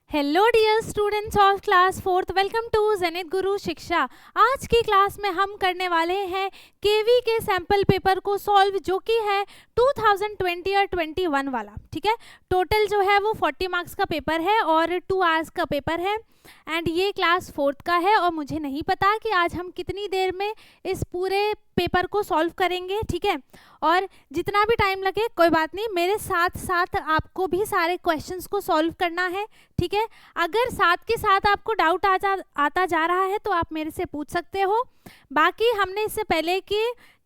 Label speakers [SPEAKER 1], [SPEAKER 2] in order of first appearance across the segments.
[SPEAKER 1] Hello dear students of class 4th, welcome to Zenith Guru Shiksha. आज की class में हम करने वाले हैं केवी के सैम्पल पेपर को सॉल्व, जो कि है 2020 और 21 वाला। ठीक है, टोटल जो है वो 40 मार्क्स का पेपर है और 2 आवर्स का पेपर है एंड ये क्लास 4th का है। और मुझे नहीं पता कि आज हम कितनी देर में इस पूरे पेपर को सॉल्व करेंगे। ठीक है, और जितना भी टाइम लगे कोई बात नहीं, मेरे साथ साथ आपको भी सारे क्वेश्चंस को सॉल्व करना है। ठीक है, अगर साथ के साथ आपको डाउट आता जा रहा है तो आप मेरे से पूछ सकते हो। बाकी हमने इससे पहले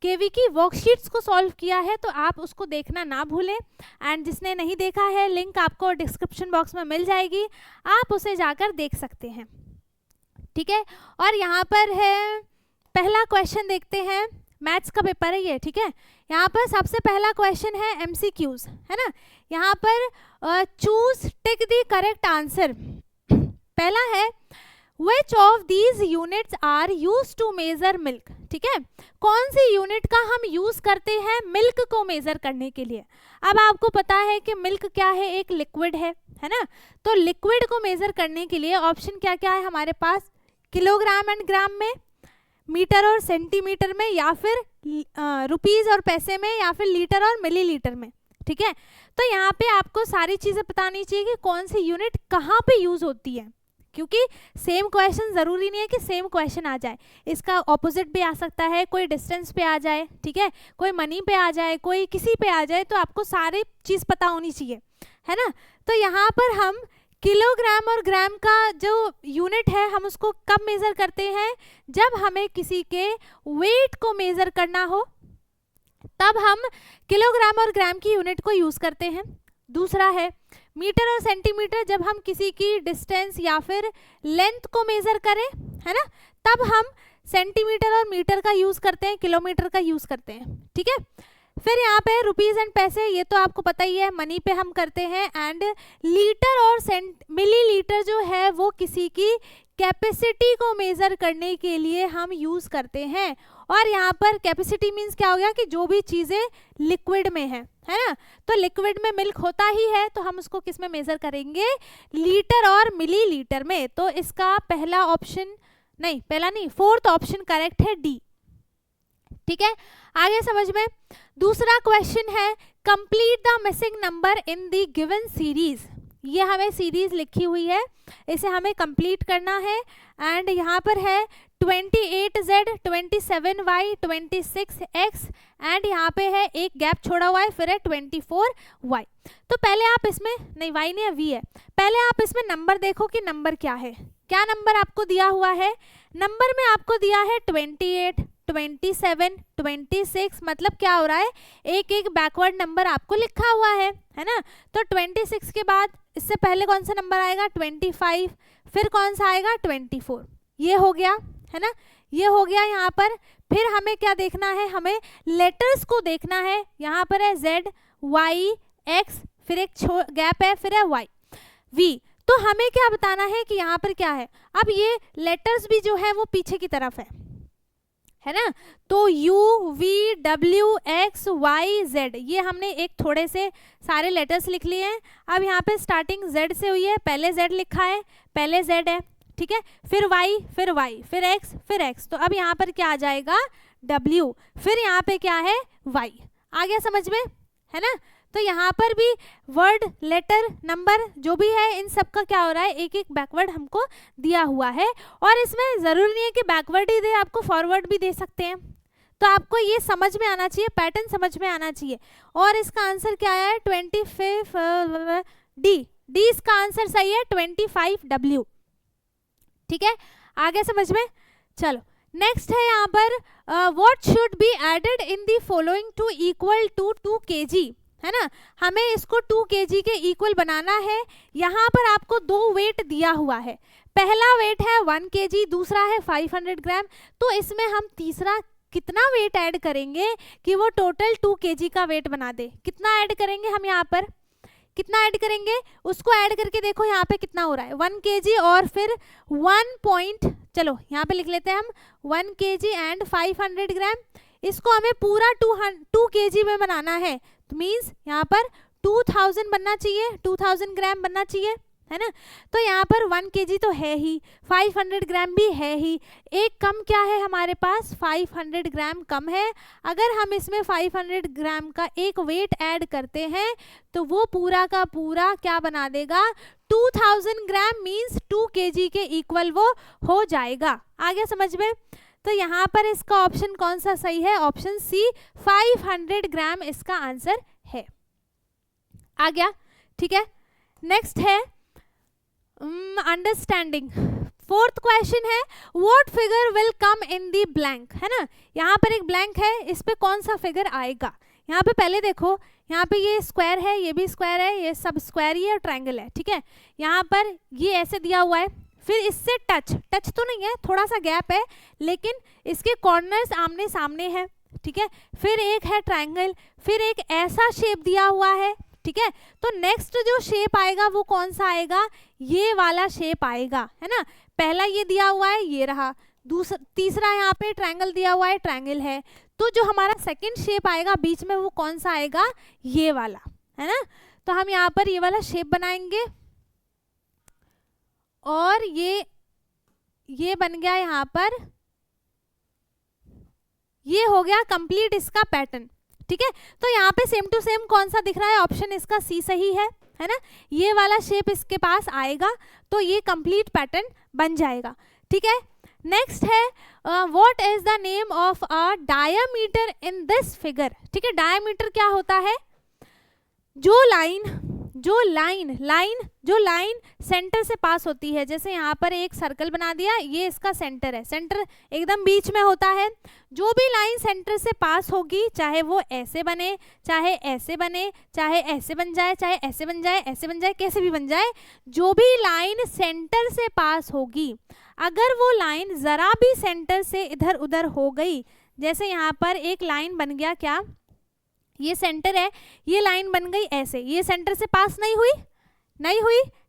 [SPEAKER 1] केवी की वर्कशीट्स को सॉल्व किया है, तो आप उसको देखना ना भूलें। एंड जिसने नहीं देखा है, लिंक आपको डिस्क्रिप्शन बॉक्स में मिल जाएगी, आप उसे जाकर देख सकते हैं। ठीक है, और यहाँ पर है पहला क्वेश्चन, देखते हैं। मैथ्स का पेपर है ये। ठीक है, यहाँ पर सबसे पहला क्वेश्चन है MCQs, है ना। यहाँ पर choose tick the correct answer. पहला है Which of these units are used to measure milk? ठीक है, कौन सी यूनिट का हम यूज करते हैं मिल्क को मेजर करने के लिए। अब आपको पता है कि मिल्क क्या है, एक लिक्विड है ना। तो लिक्विड को मेजर करने के लिए ऑप्शन क्या क्या है हमारे पास, किलोग्राम एंड ग्राम में, मीटर और सेंटीमीटर में, या फिर रुपीज और पैसे में, या फिर लीटर और मिलीलीटर में। ठीक है, तो यहाँ पे आपको सारी चीजें बतानी चाहिए कि कौन सी यूनिट कहाँ पे यूज होती है, क्योंकि सेम क्वेश्चन जरूरी नहीं है कि सेम क्वेश्चन आ जाए, इसका ऑपोजिट भी आ सकता है। कोई डिस्टेंस पे आ जाए, ठीक है, कोई मनी पे आ जाए, कोई किसी पे आ जाए, तो आपको सारी चीज पता होनी चाहिए, है ना। तो यहाँ पर हम किलोग्राम और ग्राम का जो यूनिट है, हम उसको कब मेजर करते हैं, जब हमें किसी के वेट को मेजर करना हो, तब हम किलोग्राम और ग्राम की यूनिट को यूज करते हैं। दूसरा है मीटर और सेंटीमीटर, जब हम किसी की डिस्टेंस या फिर लेंथ को मेजर करें, है ना, तब हम सेंटीमीटर और मीटर का यूज करते हैं, किलोमीटर का यूज करते हैं। ठीक है, फिर यहाँ पे रुपीज एंड पैसे, ये तो आपको पता ही है, मनी पे हम करते हैं। एंड लीटर और मिलीलीटर जो है वो किसी की कैपेसिटी को मेजर करने के लिए हम यूज करते हैं। और यहाँ पर कैपेसिटी मीन्स क्या हो गया कि जो भी चीजें लिक्विड में है ना, तो लिक्विड में मिल्क होता ही है, तो हम उसको किस में मेजर करेंगे, लीटर और मिलीलीटर में। तो इसका पहला ऑप्शन नहीं, पहला नहीं, 4th ऑप्शन करेक्ट है, डी। ठीक है, आगे समझ में। दूसरा क्वेश्चन है complete the missing number in the given series. ये हमें सीरीज लिखी हुई है, इसे हमें कंप्लीट करना है। एंड यहाँ पर है 28Z, 27Y, 26X, एंड यहाँ पे है एक गैप छोड़ा हुआ है, फिर है 24Y। तो पहले आप इसमें, नहीं Y नहीं है, V है, पहले आप इसमें नंबर देखो कि नंबर क्या है, क्या नंबर आपको दिया हुआ है। नंबर में आपको दिया है 28, 27, 26, मतलब क्या हो रहा है, एक एक बैकवर्ड नंबर आपको लिखा हुआ है ना। तो 26 के बाद इससे पहले कौन सा नंबर आएगा, 25, फिर कौन सा आएगा, 24। ये हो गया, है ना, ये हो गया यहाँ पर। फिर हमें क्या देखना है, हमें लेटर्स को देखना है। यहाँ पर है Z, Y, X, फिर एक गैप है, फिर है Y, V। तो हमें क्या बताना है कि यहाँ पर क्या है। अब ये लेटर्स भी जो है वो पीछे की तरफ है ना। तो U, V, W, X, Y, Z, ये हमने एक थोड़े से सारे लेटर्स लिख लिए हैं। अब यहाँ पे स्टार्टिंग Z से हुई है, पहले Z लिखा है, पहले Z है, ठीक है, फिर Y, फिर Y, फिर X, फिर X। तो अब यहाँ पर क्या आ जाएगा, W, फिर यहाँ पे क्या है, Y। आ गया समझ में, है ना। तो यहाँ पर भी वर्ड, लेटर, नंबर जो भी है, इन सब का क्या हो रहा है, एक एक बैकवर्ड हमको दिया हुआ है। और इसमें ज़रूरी नहीं है कि बैकवर्ड ही दे, आपको फॉरवर्ड भी दे सकते हैं। तो आपको ये समझ में आना चाहिए, पैटर्न समझ में आना चाहिए। और इसका आंसर क्या आया है, 25, डी इसका आंसर सही है, 25W। ठीक है, आगे समझ में। चलो नेक्स्ट है यहाँ पर what should be added in the following to equal to 2 kg, है ना। हमें इसको 2 kg के इक्वल बनाना है। यहाँ पर आपको 2 वेट दिया हुआ है, पहला वेट है 1 kg, दूसरा है 500 ग्राम। तो इसमें हम तीसरा कितना वेट ऐड करेंगे कि वो टोटल 2 kg का वेट बना दे। कितना ऐड करेंगे हम, यहाँ पर कितना ऐड करेंगे, उसको ऐड करके देखो यहाँ पे कितना हो रहा है, 1 kg और फिर 1 चलो यहाँ पे लिख लेते हैं हम, 1 kg एंड 500 ग्राम। इसको हमें पूरा 2 kg में बनाना है, तो मीन्स यहाँ पर 2000 बनना चाहिए, 2000 ग्राम बनना चाहिए, है ना। तो यहाँ पर 1 kg तो है ही, 500 ग्राम भी है ही, एक कम क्या है हमारे पास, 500 ग्राम कम है। अगर हम इसमें 500 ग्राम का एक वेट ऐड करते हैं तो वो पूरा का पूरा क्या बना देगा, 2000 ग्राम मीन्स 2 kg के इक्वल वो हो जाएगा। आ गया समझ में। तो यहाँ पर इसका ऑप्शन कौन सा सही है, ऑप्शन सी 500 ग्राम इसका आंसर है। आ गया, ठीक है। नेक्स्ट है अंडरस्टैंडिंग। फोर्थ क्वेश्चन है what figure will come in the blank, है ना। यहाँ पर एक ब्लैंक है, इस पे कौन सा फिगर आएगा। यहाँ पे पहले देखो, यहाँ पे ये स्क्वायर है, ये भी स्क्वायर है, ये सब स्क्वायर ही है और ट्रायंगल है, ठीक है। यहाँ पर ये ऐसे दिया हुआ है, फिर इससे टच तो नहीं है, थोड़ा सा गैप है, लेकिन इसके कॉर्नर्स आमने सामने है, ठीक है। फिर एक है ट्रायंगल, फिर एक ऐसा शेप दिया हुआ है, ठीक है। तो नेक्स्ट जो शेप आएगा वो कौन सा आएगा, ये वाला शेप आएगा, है ना। पहला ये दिया हुआ है, ये रहा, तीसरा यहाँ पे ट्रायंगल दिया हुआ है, ट्रायंगल है। तो जो हमारा सेकंड शेप आएगा बीच में वो कौन सा आएगा, ये वाला, है ना। तो हम यहाँ पर ये वाला शेप बनाएंगे और ये बन गया यहाँ पर, ये हो गया कंप्लीट इसका पैटर्न, ठीक है। तो यहाँ पे सेम टू सेम कौन सा दिख रहा है, ऑप्शन इसका सी सही है ना। ये वाला शेप इसके पास आएगा तो ये कंप्लीट पैटर्न बन जाएगा, ठीक है। नेक्स्ट है what is the name of a diameter in this figure, ठीक है। डायामीटर क्या होता है, जो लाइन सेंटर से पास होती है। जैसे यहाँ पर एक सर्कल बना दिया, ये इसका सेंटर है, सेंटर एकदम बीच में होता है। जो भी लाइन सेंटर से पास होगी, चाहे वो ऐसे बने, चाहे ऐसे बने, चाहे ऐसे बन जाए, चाहे ऐसे बन जाए, ऐसे बन जाए, कैसे भी बन जाए, जो भी लाइन सेंटर से पास होगी, अगर वो लाइन जरा भी सेंटर से इधर उधर हो गई, जैसे यहाँ पर एक लाइन बन गया, क्या ये सेंटर है, ये लाइन बन गई ऐसे, ये सेंटर से पास नहीं हुई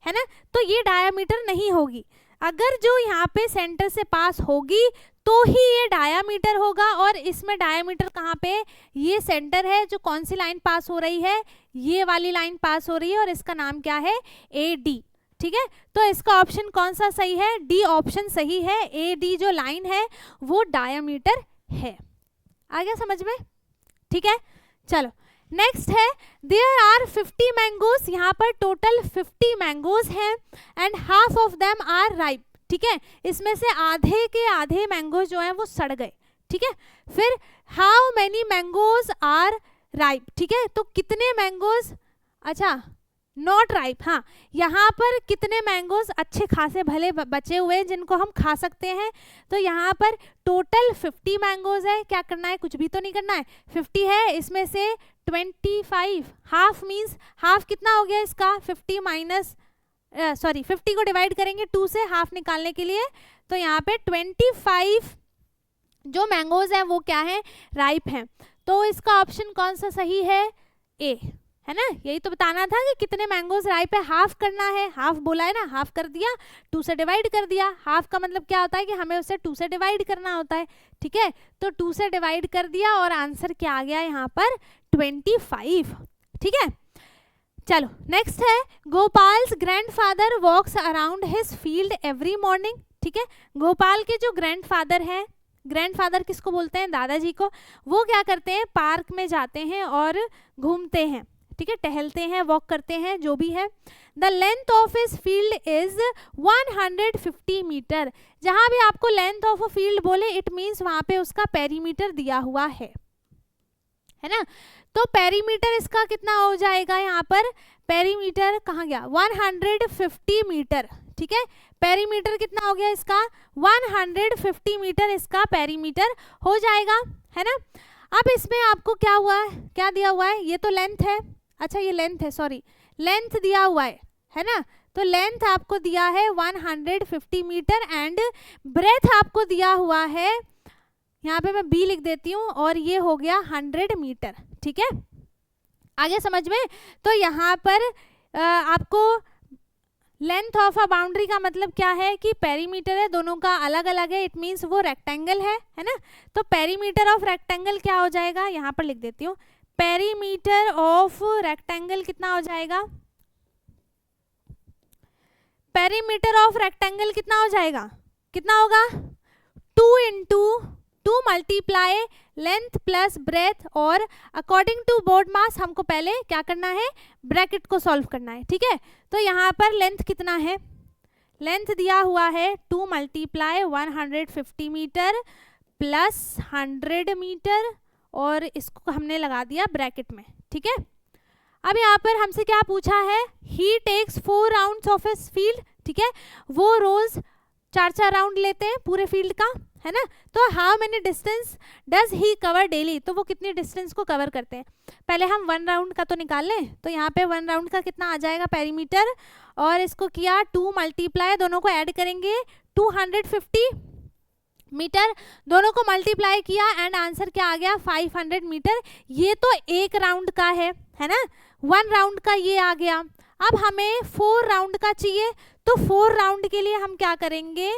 [SPEAKER 1] है ना, तो ये डायामीटर नहीं होगी। अगर जो यहाँ पे सेंटर से पास होगी तो ही ये डायामीटर होगा। और इसमें डायामीटर कहाँ पे, ये सेंटर है, जो कौन सी लाइन पास हो रही है, ये वाली लाइन पास हो रही है और इसका नाम क्या है, AD, ठीक है। तो इसका ऑप्शन कौन सा सही है, डी ऑप्शन सही है। AD जो लाइन है वो डायामीटर है। आ गया समझ में, ठीक है। चलो नेक्स्ट है देयर आर 50 मैंगोज, यहाँ पर टोटल 50 मैंगोज हैं and half of them are ripe, ठीक है। इसमें से आधे के आधे मैंगोज जो हैं वो सड़ गए, ठीक है। फिर how many mangoes are ripe, ठीक है। तो कितने मैंगोज, अच्छा नॉट राइप, हाँ, यहाँ पर कितने मैंगोज अच्छे खासे भले बचे हुए हैं जिनको हम खा सकते हैं। तो यहाँ पर टोटल 50 मैंगोज है, क्या करना है, कुछ भी तो नहीं करना है, 50 है, इसमें से 25, हाफ मीन्स हाफ कितना हो गया इसका, 50 माइनस 50 को डिवाइड करेंगे 2 से हाफ निकालने के लिए, तो यहाँ पे 25 जो मैंगोज हैं वो क्या है, राइप हैं। तो इसका ऑप्शन कौन सा सही है, ए, है ना। यही तो बताना था कि कितने मैंगोज राइप है, हाफ करना है, हाफ बोला है ना, हाफ कर दिया, 2 से डिवाइड कर दिया। हाफ का मतलब क्या होता है कि हमें उसे 2 से डिवाइड करना होता है, ठीक है। तो 2 से डिवाइड कर दिया और आंसर क्या आ गया यहाँ पर, 25, ठीक है। चलो नेक्स्ट है Gopal's grandfather walks around his field every morning, ठीक है। गोपाल के जो ग्रैंडफादर हैं, ग्रैंडफादर किसको बोलते हैं, दादाजी को, वो क्या करते हैं, पार्क में जाते हैं और घूमते हैं, ठीक है, टहलते हैं, वॉक करते हैं, जो भी है। The length of his field is 150 metre. जहां भी आपको लेंथ ऑफ अ फील्ड बोले इट मीन्स वहां पे उसका पेरीमीटर दिया हुआ है ना। तो पेरीमीटर इसका कितना हो जाएगा, यहाँ पर पेरीमीटर कहाँ गया, 150 मीटर, ठीक है। पेरीमीटर कितना हो गया इसका, 150 मीटर इसका पेरीमीटर हो जाएगा, है ना। अब इसमें आपको क्या हुआ है, क्या दिया हुआ है, ये तो लेंथ है, अच्छा ये लेंथ है, सॉरी लेंथ दिया हुआ है ना। तो लेंथ आपको दिया है 150 मीटर एंड ब्रेथ आपको दिया हुआ है, यहाँ पे मैं बी लिख देती हूँ, और ये हो गया 100 मीटर, ठीक है। आगे समझ में। तो यहाँ पर आपको लेंथ ऑफ अ बाउंड्री का मतलब क्या है कि पेरीमीटर है, दोनों का अलग अलग है, इट मीन्स वो रेक्टेंगल है ना। तो पेरीमीटर ऑफ रेक्टेंगल क्या हो जाएगा, यहाँ पर लिख देती हूँ, पेरीमीटर ऑफ रेक्टेंगल कितना हो जाएगा, पेरीमीटर ऑफ रेक्टेंगल कितना हो जाएगा, कितना होगा 2 मल्टीप्लाई लेंथ प्लस ब्रेथ, और अकॉर्डिंग टू बोर्ड मास हमको पहले क्या करना है, ब्रैकेट को सॉल्व करना है, ठीक है। तो यहाँ पर लेंथ कितना है, लेंथ दिया हुआ है 2 मल्टीप्लाई 150 मीटर प्लस 100 मीटर, और इसको हमने लगा दिया ब्रैकेट में, ठीक है। अब यहाँ पर हमसे क्या पूछा है, he takes 4 rounds of his field, ठीक है, वो रोज 4 राउंड लेते हैं पूरे फील्ड का, है ना। तो how many distance does he cover daily, तो वो कितनी डिस्टेंस को कवर करते हैं। पहले हम 1 राउंड का तो निकाल लें, तो यहाँ पे 1 राउंड का कितना आ जाएगा पेरीमीटर, और इसको किया 2 मल्टीप्लाई, दोनों को ऐड करेंगे 250 मीटर, दोनों को मल्टीप्लाई किया एंड आंसर क्या आ गया 500 मीटर। ये तो 1 राउंड का है ना, 1 राउंड का ये आ गया। अब हमें 4 राउंड का चाहिए, तो 4 राउंड के लिए हम क्या करेंगे,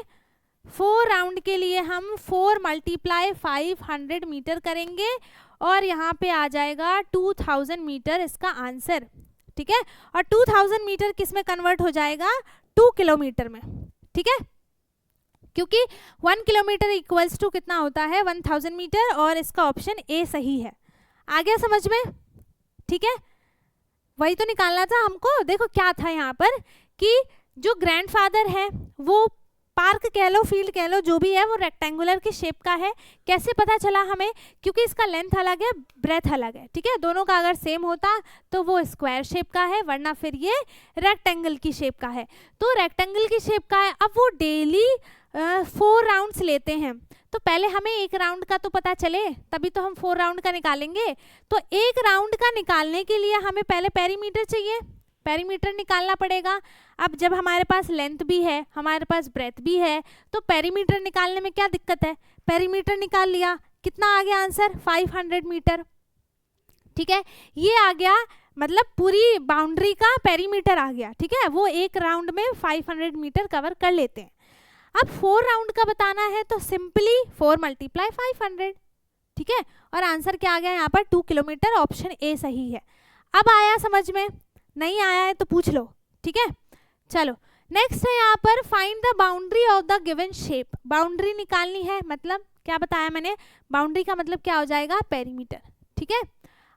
[SPEAKER 1] 4 राउंड के लिए हम 4 मल्टीप्लाई 500 मीटर करेंगे, और यहाँ पे आ जाएगा 2000 मीटर इसका आंसर, ठीक है। और 2000 मीटर किस में कन्वर्ट हो जाएगा, 2 किलोमीटर में, ठीक है, क्योंकि 1 किलोमीटर इक्वल्स टू कितना होता है 1000 मीटर, और इसका ऑप्शन ए सही है। आ गया समझ में, ठीक है। वही तो निकालना था हमको। देखो क्या था यहाँ पर कि जो ग्रैंडफादर है वो पार्क कह लो, फील्ड कह लो, जो भी है वो रेक्टेंगुलर की शेप का है। कैसे पता चला हमें, क्योंकि इसका लेंथ अलग है, ब्रेथ अलग है, ठीक है। दोनों का अगर सेम होता तो वो स्क्वायर शेप का है, वरना फिर ये रेक्टेंगल की शेप का है। तो रेक्टेंगल की शेप का है। अब वो डेली 4 राउंड्स लेते हैं, तो पहले हमें 1 राउंड का तो पता चले, तभी तो हम 4 राउंड का निकालेंगे। तो 1 राउंड का निकालने के लिए हमें पहले पेरीमीटर चाहिए, पेरीमीटर निकालना पड़ेगा। अब जब हमारे पास लेंथ भी है, हमारे पास ब्रेथ भी है, तो पेरीमीटर निकालने में क्या दिक्कत है, पेरीमीटर निकाल लिया, कितना आ गया आंसर 500 मीटर, ठीक है। ये आ गया, मतलब पूरी बाउंड्री का पेरीमीटर आ गया, ठीक है। वो 1 राउंड में 500 मीटर कवर कर लेते हैं। अब 4 राउंड का बताना है, तो सिंपली 4 मल्टीप्लाई 500, ठीक है, और आंसर क्या आ गया यहाँ पर 2 किलोमीटर, ऑप्शन ए सही है। अब आया समझ में, नहीं आया है तो पूछ लो, ठीक है। चलो नेक्स्ट है यहाँ पर find the boundary of the given shape, boundary निकालनी है, मतलब क्या बताया मैंने, बाउंड्री का मतलब क्या हो जाएगा पेरीमीटर, ठीक है।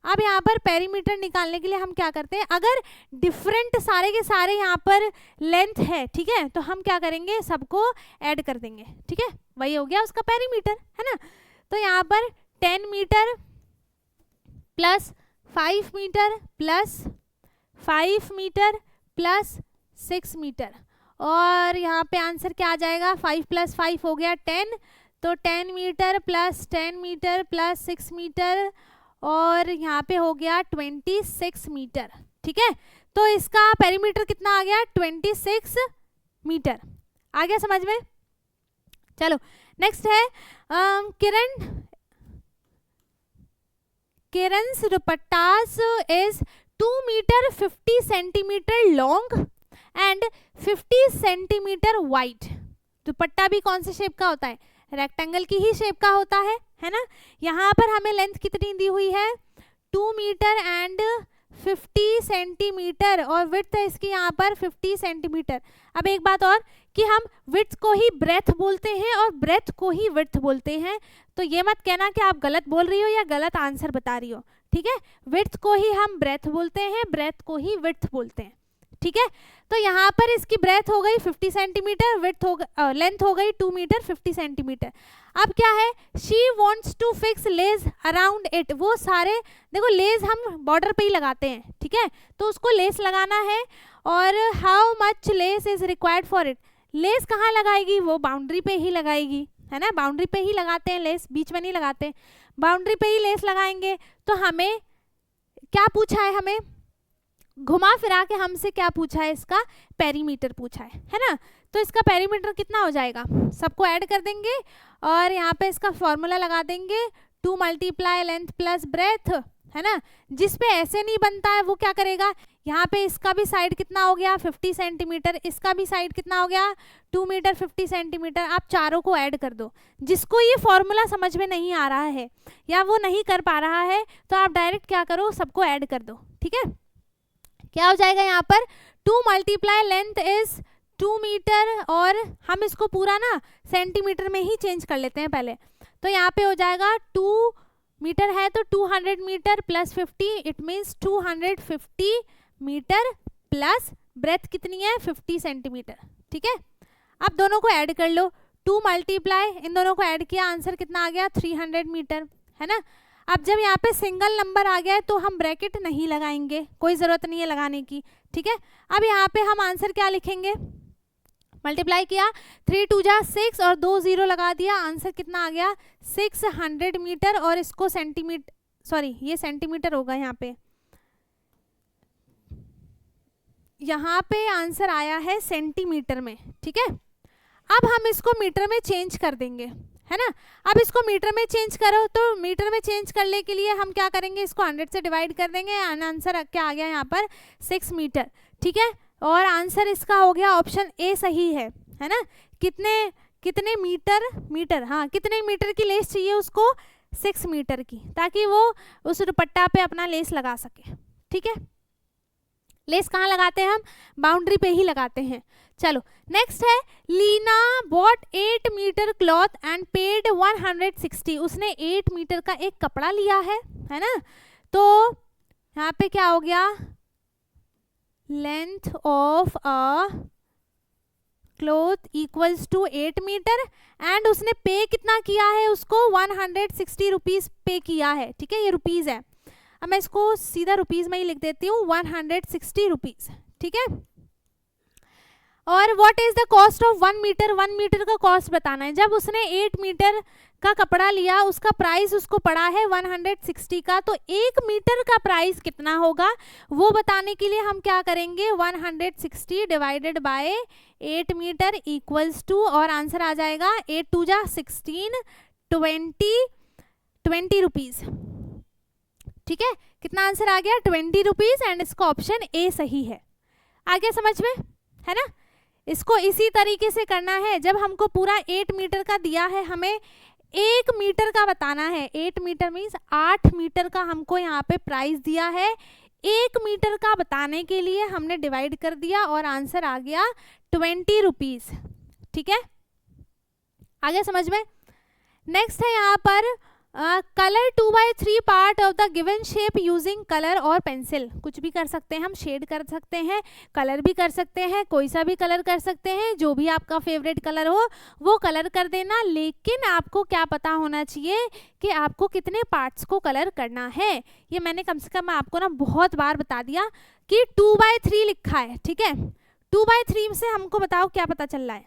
[SPEAKER 1] अब यहाँ पर पेरीमीटर निकालने के लिए हम क्या करते हैं, अगर डिफरेंट सारे के सारे यहाँ पर लेंथ है, ठीक है, तो हम क्या करेंगे, सबको ऐड कर देंगे, ठीक है, वही हो गया उसका पेरीमीटर, है ना। तो यहाँ पर 10 metre plus 5 metre plus 5 metre plus 6 metre, और यहाँ पे आंसर क्या आ जाएगा, 5 + 5 हो गया 10, तो 10 metre plus 10 metre plus 6 metre, और यहाँ पे हो गया 26 मीटर, ठीक है। तो इसका पेरीमीटर कितना आ गया 26 मीटर, आ गया समझ में। चलो नेक्स्ट है Kiran's dupattas is 2 metre 50 centimetre long and 50 centimetre wide. Dupatta भी कौन से शेप का होता है, रेक्टेंगल की ही शेप का होता है ना। यहाँ पर हमें लेंथ कितनी दी हुई है 2 मीटर एंड 50 सेंटीमीटर, और विड्थ है इसकी यहाँ पर 50 सेंटीमीटर। अब एक बात और कि हम विड्थ को ही ब्रेथ बोलते हैं और ब्रेथ को ही विड्थ बोलते हैं, तो ये मत कहना कि आप गलत बोल रही हो या गलत आंसर बता रही हो, ठीक है। विड्थ को ही हम ब्रेथ बोलते हैं, ब्रेथ को ही विड्थ बोलते हैं, ठीक है। तो यहाँ पर इसकी ब्रेथ हो गई 50 सेंटीमीटर, विड्थ हो गई, लेंथ हो गई 2 मीटर 50 सेंटीमीटर। अब क्या है, she wants to fix lace around it, वो सारे देखो लेस हम बॉर्डर पे ही लगाते हैं, ठीक है, तो उसको लेस लगाना है। और how much less is required for it, less कहाँ लगाएगी, वो बाउंड्री पे ही लगाएगी, है ना, बाउंड्री पे ही लगाते हैं लेस, बीच में नहीं लगाते, बाउंड्री पे ही लेस लगाएंगे। तो हमें क्या पूछा है, हमें घुमा फिरा के हमसे क्या पूछा है, इसका पेरीमीटर पूछा है ना। तो इसका पेरीमीटर कितना हो जाएगा, सबको ऐड कर देंगे और यहाँ पे इसका फॉर्मूला लगा देंगे 2 मल्टीप्लाई लेंथ प्लस ब्रेथ, है ना। जिस पे ऐसे नहीं बनता है वो क्या करेगा, यहाँ पे इसका भी साइड कितना हो गया 50 सेंटीमीटर, इसका भी साइड कितना हो गया 2 मीटर 50 सेंटीमीटर। आप चारों को ऐड कर दो। जिसको ये फॉर्मूला समझ में नहीं आ रहा है या वो नहीं कर पा रहा है, तो आप डायरेक्ट क्या करो, सबको ऐड कर दो, ठीक है। क्या हो जाएगा यहाँ पर 2 मल्टीप्लाई लेंथ इज 2 मीटर, और हम इसको पूरा ना सेंटीमीटर में ही चेंज कर लेते हैं पहले। तो यहाँ पे हो जाएगा 2 मीटर है तो 200 metre plus 50, it means 250 metre plus breadth कितनी है 50 सेंटीमीटर। ठीक है, अब दोनों को ऐड कर लो, 2 मल्टीप्लाई, इन दोनों को ऐड किया, आंसर कितना आ गया 300 मीटर, है ना। अब जब यहाँ पे सिंगल नंबर आ गया है तो हम ब्रैकेट नहीं लगाएंगे, कोई ज़रूरत नहीं है लगाने की। ठीक है, अब यहाँ पे हम आंसर क्या लिखेंगे, मल्टीप्लाई किया, 3 2 जा 6 और 2 0 लगा दिया, आंसर कितना आ गया 600 मीटर, और इसको सेंटीमीटर, सॉरी ये सेंटीमीटर होगा यहाँ पे आंसर आया है सेंटीमीटर में। ठीक है, अब हम इसको मीटर में चेंज कर देंगे, है ना। अब इसको मीटर में चेंज करो, तो मीटर में चेंज करने के लिए हम क्या करेंगे, इसको 100 से डिवाइड कर देंगे, आंसर क्या आ गया यहाँ पर 6 मीटर। ठीक है, और आंसर इसका हो गया ऑप्शन ए सही है ना। कितने मीटर, हाँ कितने मीटर की लेस चाहिए उसको, 6 मीटर की, ताकि वो उस दुपट्टा पे अपना लेस लगा सके। ठीक है, लेस कहाँ लगाते हैं हम, बाउंड्री पे ही लगाते हैं। चलो नेक्स्ट है, Leena bought 8 metre cloth and paid 160, उसने 8 मीटर का एक कपड़ा लिया है ना। तो यहाँ पे क्या हो गया, length of a cloth equals to 8 metre, and उसने पे कितना किया है, उसको 160 रुपीज पे किया है। ठीक है, ये रुपीज है, अब मैं इसको सीधा रुपीज में ही लिख देती हूँ, 160 रुपीज। ठीक है, और what is the cost of 1 metre, 1 metre का कॉस्ट बताना है। जब उसने 8 मीटर का कपड़ा लिया, उसका प्राइस उसको पड़ा है 160 का, तो 1 मीटर का प्राइस कितना होगा वो बताने के लिए हम क्या करेंगे, 160 divided by 8 metre equals to, और आंसर आ जाएगा 8 2 जा 16, 20 रुपीज। ठीक है, कितना आंसर आ गया 20 रुपीज, एंड इसका ऑप्शन ए सही है। आगे समझ में है ना। इसको इसी तरीके से करना है, जब हमको पूरा 8 मीटर का दिया है, हमें 1 मीटर का बताना है। 8 मीटर मीन्स 8 मीटर का हमको यहाँ पे प्राइस दिया है, 1 मीटर का बताने के लिए हमने डिवाइड कर दिया, और आंसर आ गया 20 रुपीज। ठीक है, आगे समझ में। नेक्स्ट है यहाँ पर colour 2/3 part of the given shape using colour और पेंसिल। कुछ भी कर सकते हैं हम, शेड कर सकते हैं, कलर भी कर सकते हैं, कोई सा भी कलर कर सकते हैं, जो भी आपका फेवरेट कलर हो वो कलर कर देना। लेकिन आपको क्या पता होना चाहिए कि आपको कितने पार्ट्स को कलर करना है। ये मैंने कम से कम आपको ना बहुत बार बता दिया कि 2/3 लिखा है। ठीक है, 2/3 से हमको बताओ क्या पता चल रहा है,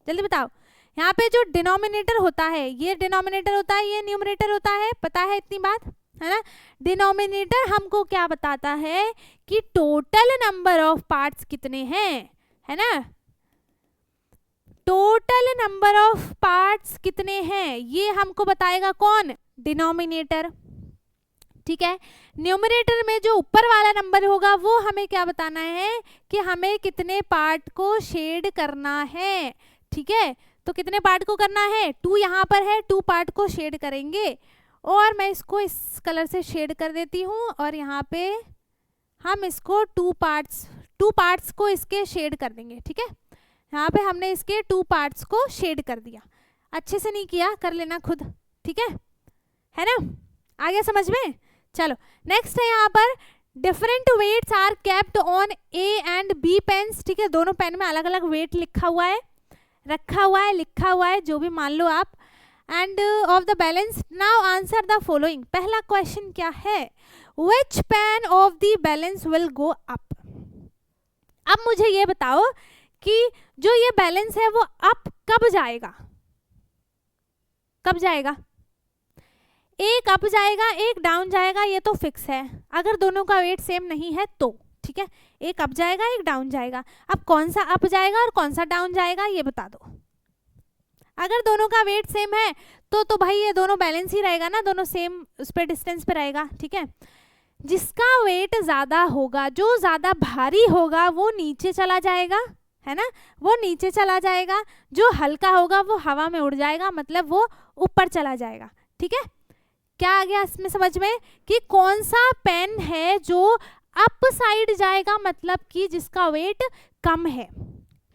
[SPEAKER 1] जल्दी बताओ। यहाँ पे जो डिनोमिनेटर होता है, ये डिनोमिनेटर होता है, ये न्यूमरेटर होता है, पता है इतनी बात, है ना। डिनोमिनेटर हमको क्या बताता है कि टोटल नंबर ऑफ पार्ट्स कितने हैं, है ना। टोटल नंबर ऑफ पार्ट्स कितने हैं ये हमको बताएगा कौन, डिनोमिनेटर। ठीक है, न्यूमरेटर में जो ऊपर वाला नंबर होगा वो हमें क्या बताना है कि हमें कितने पार्ट को शेड करना है। ठीक है, तो कितने पार्ट को करना है, 2 यहाँ पर है, 2 पार्ट को शेड करेंगे, और मैं इसको इस कलर से शेड कर देती हूँ, और यहाँ पे हम इसको 2 पार्ट्स को इसके शेड कर देंगे। ठीक है, यहाँ पे हमने इसके 2 पार्ट्स को शेड कर दिया। अच्छे से नहीं किया, कर लेना खुद। ठीक है ना, आ गया समझ में। चलो नेक्स्ट है यहाँ पर, different weights are kept on A and B pans. ठीक है, दोनों पेन में अलग अलग वेट लिखा हुआ है, रखा हुआ है, लिखा हुआ है, जो भी मान लो आप, end of the balance. Now answer the following. पहला क्वेश्चन क्या है, which pan of the balance will go up. अब मुझे ये बताओ कि जो ये बैलेंस है वो अप कब जाएगा, कब जाएगा, एक अप जाएगा एक डाउन जाएगा, ये तो फिक्स है, अगर दोनों का वेट सेम नहीं है तो। ठीक है, एक अप जाएगा एक डाउन जाएगा। अब कौन सा अप जाएगा और कौन सा डाउन जाएगा ये बता दो। अगर दोनों का वेट सेम है तो भाई ये दोनों बैलेंस ही रहेगा ना, दोनों सेम उस पर डिस्टेंस पे रहेगा। ठीक है, जिसका वेट ज्यादा होगा, जो ज्यादा भारी होगा वो नीचे चला जाएगा, है ना, वो नीचे चला जाएगा। जो हल्का होगा वो हवा में उड़ जाएगा, मतलब वो ऊपर चला जाएगा। ठीक है, क्या आ गया इसमें समझ में कि कौन सा पेन है जो अप साइड जाएगा, मतलब कि जिसका वेट कम है।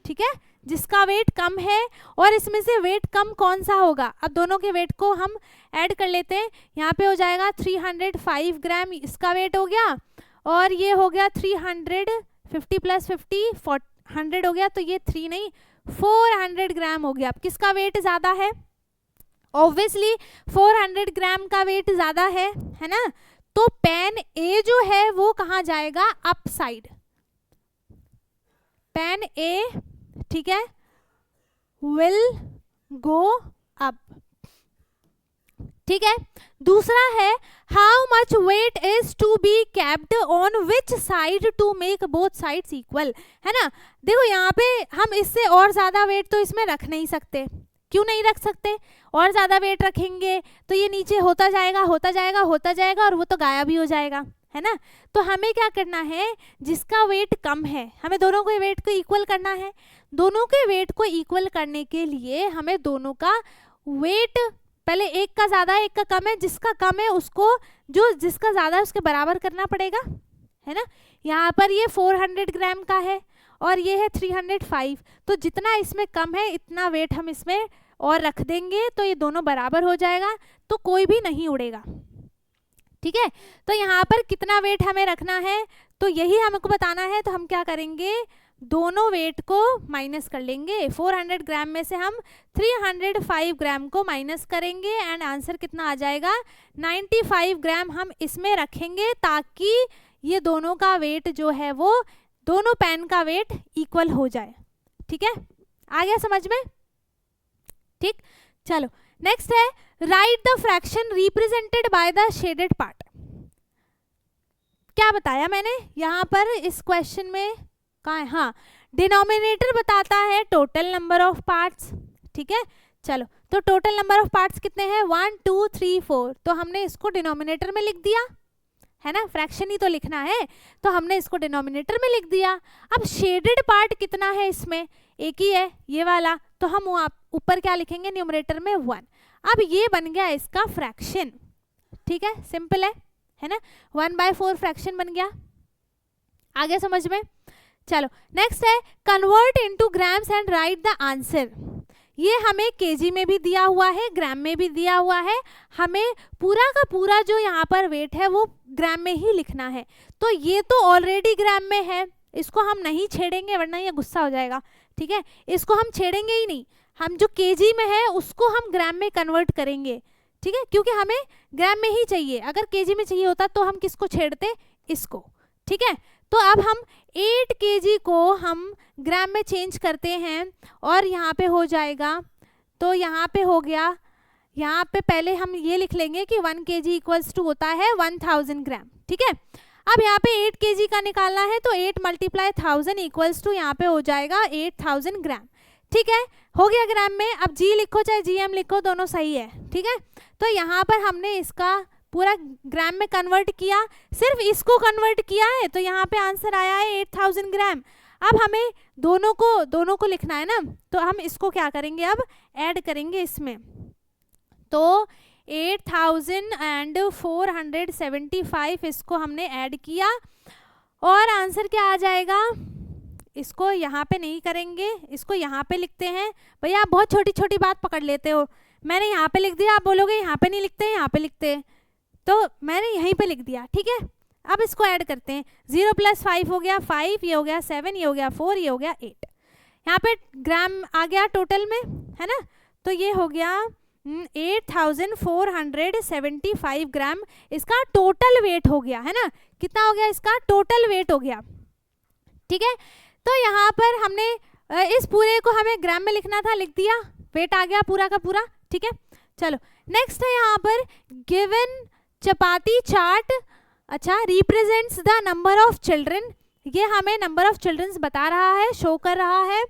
[SPEAKER 1] ठीक है, जिसका वेट कम है, और इसमें से वेट कम कौन सा होगा। अब दोनों के वेट को हम ऐड कर लेते हैं। यहाँ पे हो जाएगा 305 ग्राम इसका वेट हो गया, और ये हो गया 350 प्लस 50 100 हो गया, तो ये 3 नहीं 400 ग्राम हो गया। अब किसका वेट ज़्यादा है, ऑब्वियसली 400 ग्राम का वेट ज़्यादा है ना। तो पेन ए जो है वो कहाँ जाएगा, अप साइड, पेन ए, ठीक है, विल गो अप, ठीक है। दूसरा है how much weight is to be capped on which side to make both sides equal, है ना। देखो यहाँ पे हम इससे और ज्यादा वेट तो इसमें रख नहीं सकते। क्यों नहीं रख सकते, और ज्यादा वेट रखेंगे तो ये नीचे होता जाएगा होता जाएगा होता जाएगा, और वो तो गायब ही हो जाएगा, है ना। तो हमें क्या करना है, जिसका वेट कम है, हमें दोनों के वेट को इक्वल करना है। दोनों के वेट को इक्वल करने के लिए हमें दोनों का वेट, पहले एक का ज़्यादा है एक का कम है, जिसका कम है उसको जो जिसका ज़्यादा है उसके बराबर करना पड़ेगा, है ना। यहाँ पर ये 400 ग्राम का है और ये है 305, तो जितना इसमें कम है इतना वेट हम इसमें और रख देंगे, तो ये दोनों बराबर हो जाएगा, तो कोई भी नहीं उड़ेगा, ठीक है। तो यहाँ पर कितना वेट हमें रखना है, तो यही हमको बताना है। तो हम क्या करेंगे, दोनों वेट को माइनस कर लेंगे। 400 ग्राम में से हम 305 ग्राम को माइनस करेंगे, एंड आंसर कितना आ जाएगा, 95 ग्राम हम इसमें रखेंगे, ताकि ये दोनों का वेट जो है वो दोनों पेन का वेट इक्वल हो जाए, ठीक है। आ गया समझ में, ठीक। चलो नेक्स्ट है right the fraction represented by the shaded part. क्या बताया मैंने यहाँ पर इस क्वेश्चन में, कहाँ है, हाँ, डिनोमिनेटर बताता है टोटल नंबर ऑफ पार्ट्स, ठीक है। चलो तो टोटल नंबर ऑफ पार्ट्स कितने हैं, 1 2 3 4, तो हमने इसको डिनोमिनेटर में लिख दिया, है ना, फ्रैक्शन ही तो लिखना है, तो हमने इसको डिनोमिनेटर में लिख दिया। अब शेडेड पार्ट कितना है, इसमें एक ही है ये वाला, तो हम ऊपर क्या लिखेंगे, न्यूमरेटर में 1। अब ये बन गया इसका फ्रैक्शन, ठीक है, सिंपल है ना, 1/4 फ्रैक्शन बन गया। आगे समझ में। चलो नेक्स्ट है convert into grams and right the answer. ये हमें केजी में भी दिया हुआ है, ग्राम में भी दिया हुआ है, हमें पूरा का पूरा जो यहाँ पर वेट है वो ग्राम में ही लिखना है। तो ये तो ऑलरेडी ग्राम में है, इसको हम नहीं छेड़ेंगे वरना ये गुस्सा हो जाएगा, ठीक है, इसको हम छेड़ेंगे ही नहीं। हम जो केजी में है उसको हम ग्राम में कन्वर्ट करेंगे, ठीक है, क्योंकि हमें ग्राम में ही चाहिए। अगर केजी में चाहिए होता तो हम किसको छेड़ते, इसको, ठीक है। तो अब हम 8 केजी को हम ग्राम में चेंज करते हैं, और यहाँ पे हो जाएगा, तो यहाँ पे हो गया, यहाँ पे पहले हम ये लिख लेंगे कि 1 केजी इक्वल्स टू होता है 1000 ग्राम, ठीक है। अब यहाँ पे 8 केजी का निकालना है, तो 8 × 1000 इक्वल्स टू यहाँ पे हो जाएगा 8000 ग्राम, ठीक है, हो गया ग्राम में। अब जी लिखो चाहे GM लिखो, दोनों सही है, ठीक है। तो यहाँ पर हमने इसका पूरा ग्राम में कन्वर्ट किया, सिर्फ इसको कन्वर्ट किया है, तो यहाँ पे आंसर आया है 8000 ग्राम। अब हमें दोनों को लिखना है ना, तो हम इसको क्या करेंगे, अब ऐड करेंगे इसमें, तो 8475 इसको हमने ऐड किया, और आंसर क्या आ जाएगा, इसको यहाँ पे नहीं करेंगे, इसको यहाँ पे लिखते हैं। भैया आप बहुत छोटी छोटी बात पकड़ लेते हो, मैंने यहाँ पे लिख दिया, आप बोलोगे यहाँ पे नहीं लिखते, यहाँ पे लिखते हैं, तो मैंने यहीं पे लिख दिया, ठीक है। अब इसको ऐड करते हैं, 0 + 5 हो गया 5, ये हो गया 7, ये हो गया 4, ये हो गया 8। यहाँ पे ग्राम आ गया टोटल में, है ना, तो ये हो गया 8475 ग्राम इसका टोटल वेट हो गया, है ना। कितना हो गया इसका टोटल वेट हो गया, ठीक है। तो यहाँ पर हमने इस पूरे को हमें ग्राम में लिखना था, लिख दिया, वेट आ गया पूरा का पूरा, ठीक है। चलो नेक्स्ट है यहाँ पर गिवन चपाती चार्ट, अच्छा, represents the number of children, ये हमें नंबर ऑफ चिल्ड्रन बता रहा है, शो कर रहा है।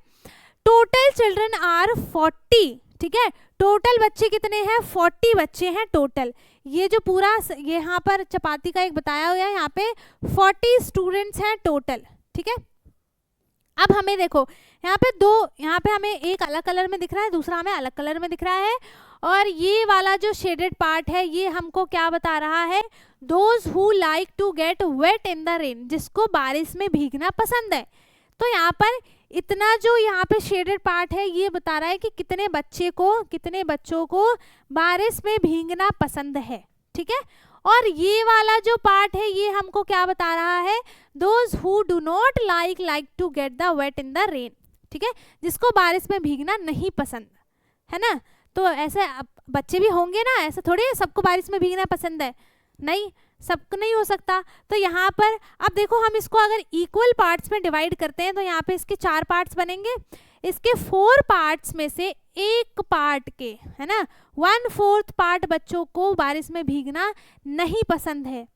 [SPEAKER 1] टोटल चिल्ड्रन आर 40, ठीक है, टोटल बच्चे कितने हैं, 40 बच्चे हैं टोटल। ये जो पूरा यहाँ पर चपाती का एक बताया हुआ है, यहाँ पे 40 स्टूडेंट्स हैं टोटल, ठीक है। अब हमें देखो यहाँ पे हमें एक अलग कलर में दिख रहा है, दूसरा हमें अलग कलर में दिख रहा है, और ये वाला जो शेडेड पार्ट है ये हमको क्या बता रहा है, those who like to get wet in the rain, जिसको बारिश में भीगना पसंद है। तो यहाँ पर इतना जो यहाँ पे शेडेड पार्ट है ये बता रहा है कि कितने बच्चों को बारिश में भीगना पसंद है, ठीक है। और ये वाला जो पार्ट है ये हमको क्या बता रहा है, those who do not like to get the wet in the rain, ठीक है, जिसको बारिश में भीगना नहीं पसंद है ना। तो ऐसे बच्चे भी होंगे ना, ऐसा थोड़ी सबको बारिश में भीगना पसंद है, नहीं, सबको नहीं हो सकता। तो यहाँ पर अब देखो हम इसको अगर इक्वल पार्ट्स में डिवाइड करते हैं तो यहाँ पे इसके 4 पार्ट्स बनेंगे, इसके 4 पार्ट्स में से एक पार्ट के, है ना, 1/4 पार्ट बच्चों को बारिश में भीगना नहीं पसंद है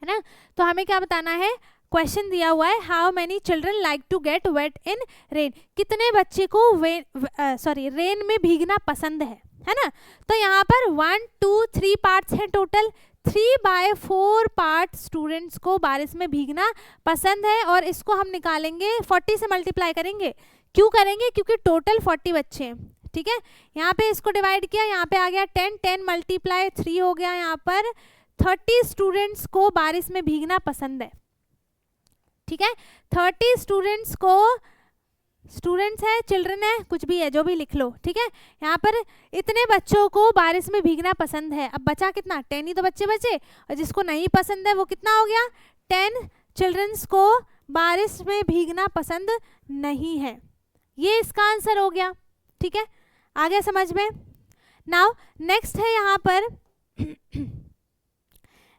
[SPEAKER 1] ना। तो हमें क्या बताना है, क्वेश्चन दिया हुआ है how many children like to get wet in rain, कितने बच्चे को रेन में भीगना पसंद है ना। तो यहाँ पर 1 2 3 पार्ट्स हैं टोटल, 3/4 पार्ट स्टूडेंट्स को बारिश में भीगना पसंद है, और इसको हम निकालेंगे 40 से मल्टीप्लाई करेंगे। क्यों करेंगे, क्योंकि टोटल 40 बच्चे हैं, ठीक है। यहाँ पे इसको डिवाइड किया, यहाँ पे आ गया 10, 10 × 3 हो गया, यहाँ पर 30 स्टूडेंट्स को बारिश में भीगना पसंद है, ठीक है। 30 स्टूडेंट्स को, स्टूडेंट्स है, चिल्ड्रन है, कुछ भी है, जो भी लिख लो, ठीक है। यहाँ पर इतने बच्चों को बारिश में भीगना पसंद है। अब बचा कितना, 10 ही तो बच्चे बचे, और जिसको नहीं पसंद है वो कितना हो गया, 10 चिल्ड्रंस को बारिश में भीगना पसंद नहीं है। ये इसका आंसर हो गया, ठीक है। आ गया समझ में। नाउ नेक्स्ट है यहाँ पर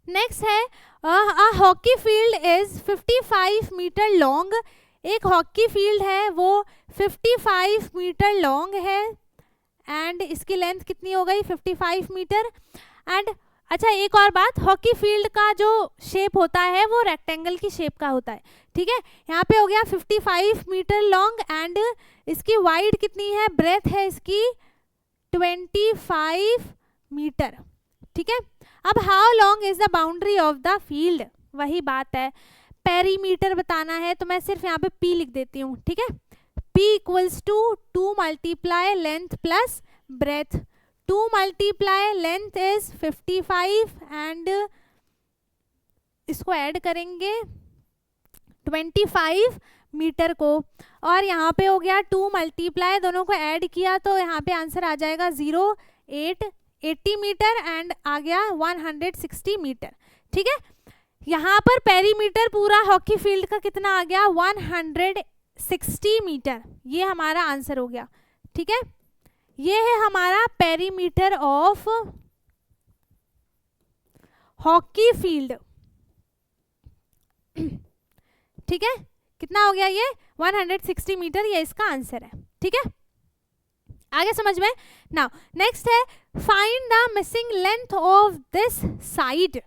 [SPEAKER 1] नेक्स्ट है a hockey field is 55 metre long, एक हॉकी फील्ड है वो 55 मीटर लॉन्ग है, एंड इसकी लेंथ कितनी हो गई, 55 मीटर। एंड अच्छा एक और बात, हॉकी फील्ड का जो शेप होता है वो रेक्टेंगल की शेप का होता है, ठीक है। यहाँ पे हो गया 55 मीटर लॉन्ग, एंड इसकी वाइड कितनी है, ब्रेथ है इसकी 25 मीटर, ठीक है। अब how long is the boundary of the field, वही बात है, पेरीमीटर बताना है, तो मैं सिर्फ यहाँ पे P लिख देती हूँ, ठीक है। P equals to 2 × length plus breadth, 2 × length is 55 and इसको ऐड करेंगे 25 मीटर को, और यहाँ पे हो गया 2 × दोनों को ऐड किया तो यहाँ पे आंसर आ जाएगा 80 मीटर, एंड आ गया 160 मीटर, ठीक है। यहाँ पर पेरीमीटर पूरा हॉकी फील्ड का कितना आ गया, 160 मीटर, ये हमारा आंसर हो गया, ठीक है। ये है हमारा पेरीमीटर ऑफ हॉकी फील्ड, ठीक है। कितना हो गया ये, 160 मीटर, ये इसका आंसर है, ठीक है। आगे समझ में। नाउ नेक्स्ट है find the missing length of this side,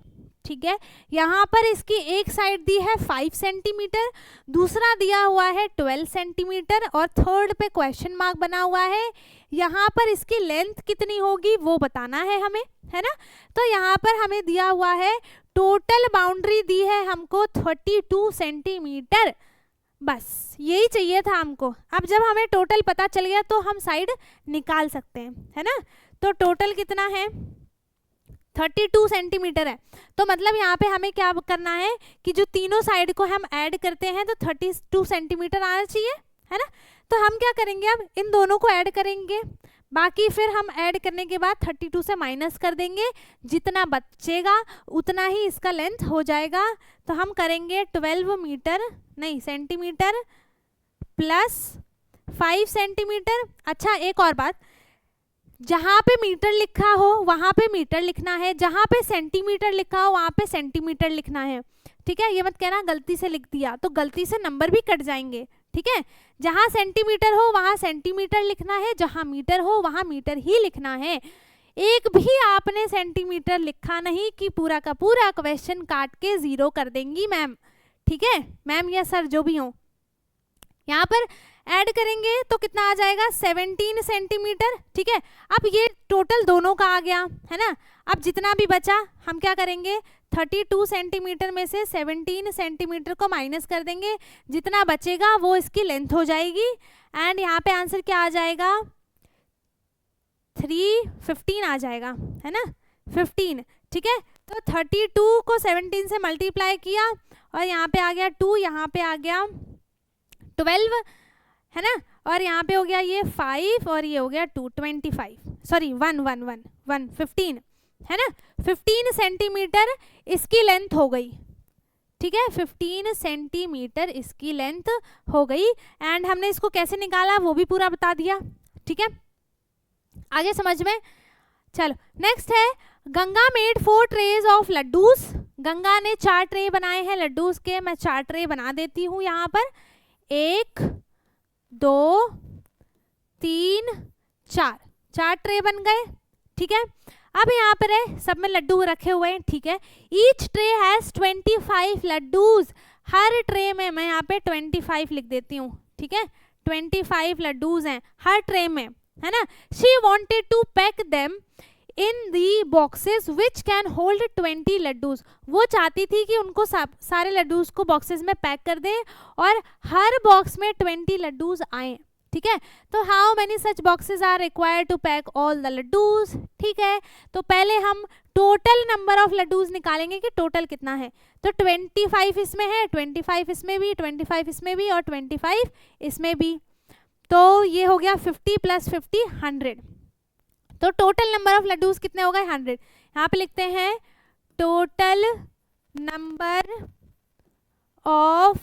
[SPEAKER 1] ठीक है। यहाँ पर इसकी एक साइड दी है 5 सेंटीमीटर, दूसरा दिया हुआ है 12 सेंटीमीटर, और थर्ड पे क्वेश्चन मार्क बना हुआ है। यहाँ पर इसकी लेंथ कितनी होगी वो बताना है हमें, है ना। तो यहाँ पर हमें दिया हुआ है, टोटल बाउंड्री दी है हमको 32 सेंटीमीटर, बस यही चाहिए था हमको। अब जब हमें टोटल पता चल गया तो हम साइड निकाल सकते हैं, है ना। तो टोटल कितना है, 32 सेंटीमीटर है। तो मतलब यहाँ पे हमें क्या करना है कि जो तीनों साइड को हम ऐड करते हैं तो 32 सेंटीमीटर आना चाहिए, है ना। तो हम क्या करेंगे, अब इन दोनों को ऐड करेंगे, बाकी फिर हम ऐड करने के बाद 32 से माइनस कर देंगे, जितना बचेगा उतना ही इसका लेंथ हो जाएगा। तो हम करेंगे 12 मीटर नहीं सेंटीमीटर प्लस 5 सेंटीमीटर। अच्छा एक और बात, जहाँ पे मीटर लिखा हो वहाँ पे मीटर लिखना है, जहाँ पे सेंटीमीटर लिखा हो वहाँ पे सेंटीमीटर लिखना है, ठीक है। ये मत कहना गलती से लिख दिया, तो गलती से नंबर भी कट जाएंगे, ठीक है। जहाँ सेंटीमीटर हो वहाँ सेंटीमीटर लिखना है, जहाँ मीटर हो वहाँ मीटर ही लिखना है। एक भी आपने सेंटीमीटर लिखा नहीं कि पूरा का पूरा क्वेश्चन काट के 0 कर देंगी मैम, ठीक है, मैम या सर जो भी हो। यहाँ पर ऐड करेंगे तो कितना आ जाएगा, 17 सेंटीमीटर, ठीक है। अब ये टोटल दोनों का आ गया, है ना। अब जितना भी बचा हम क्या करेंगे, 32 सेंटीमीटर में से 17 सेंटीमीटर को माइनस कर देंगे, जितना बचेगा वो इसकी लेंथ हो जाएगी। एंड यहाँ पे आंसर क्या आ जाएगा, 315 आ जाएगा, है ना, 15, ठीक है। तो 32 को 17 से मल्टीप्लाई किया और यहाँ पे आ गया 2, यहाँ पे आ गया 12 है ना, और यहाँ पे हो गया ये 5 और ये हो गया 2, 25, सॉरी 15 है ना, 15 सेंटीमीटर इसकी लेंथ हो गई, ठीक है, 15 सेंटीमीटर इसकी लेंथ हो गई। एंड हमने इसको कैसे निकाला वो भी पूरा बता दिया, ठीक है, आगे समझ में। चलो नेक्स्ट है, Ganga made 4 trays of laddoos. Ganga ने 4 ट्रे बनाए हैं लड्डूस के। मैं 4 ट्रे बना देती हूँ यहाँ पर, 1 2 3 4 ट्रे बन गए, ठीक है। अब यहाँ पर है सब में लड्डू रखे हुए हैं, ठीक है। Each tray has 25 laddoos. Her tray में मैं यहाँ पे 25 लिख देती हूँ, ठीक है, 25 लड्डूज हैं हर ट्रे में, है ना। She wanted to pack them in the boxes which can hold 20 laddoos. वो चाहती थी कि उनको सारे लड्डूज को बॉक्सेस में पैक कर दे और हर बॉक्स में 20 लड्डूज आए, ठीक है। तो how many such boxes are required to pack all the laddoos, ठीक है। तो पहले हम टोटल नंबर ऑफ लड्डूज निकालेंगे कि टोटल कितना है। तो 25 इसमें है, 25 इसमें भी, 25 इसमें भी और 25 इसमें भी, तो ये हो गया 50 + 50 100। तो टोटल नंबर ऑफ लड्डूज कितने हो गए 100। यहाँ पे लिखते हैं total number of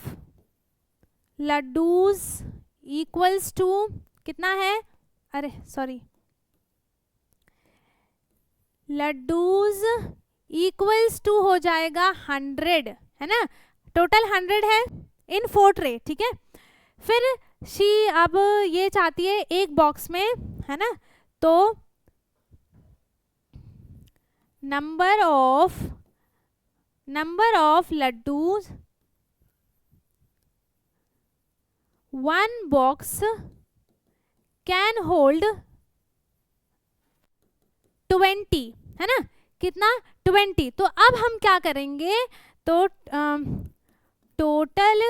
[SPEAKER 1] laddoos equals to कितना है, अरे सॉरी, लड्डूज इक्वल्स टू हो जाएगा 100, है ना। टोटल 100 है इन 4 ट्रे, ठीक है। फिर शी अब ये चाहती है एक बॉक्स में, है ना, तो number of laddoos 1 box can hold 20, है ना, कितना 20। तो अब हम क्या करेंगे, तो total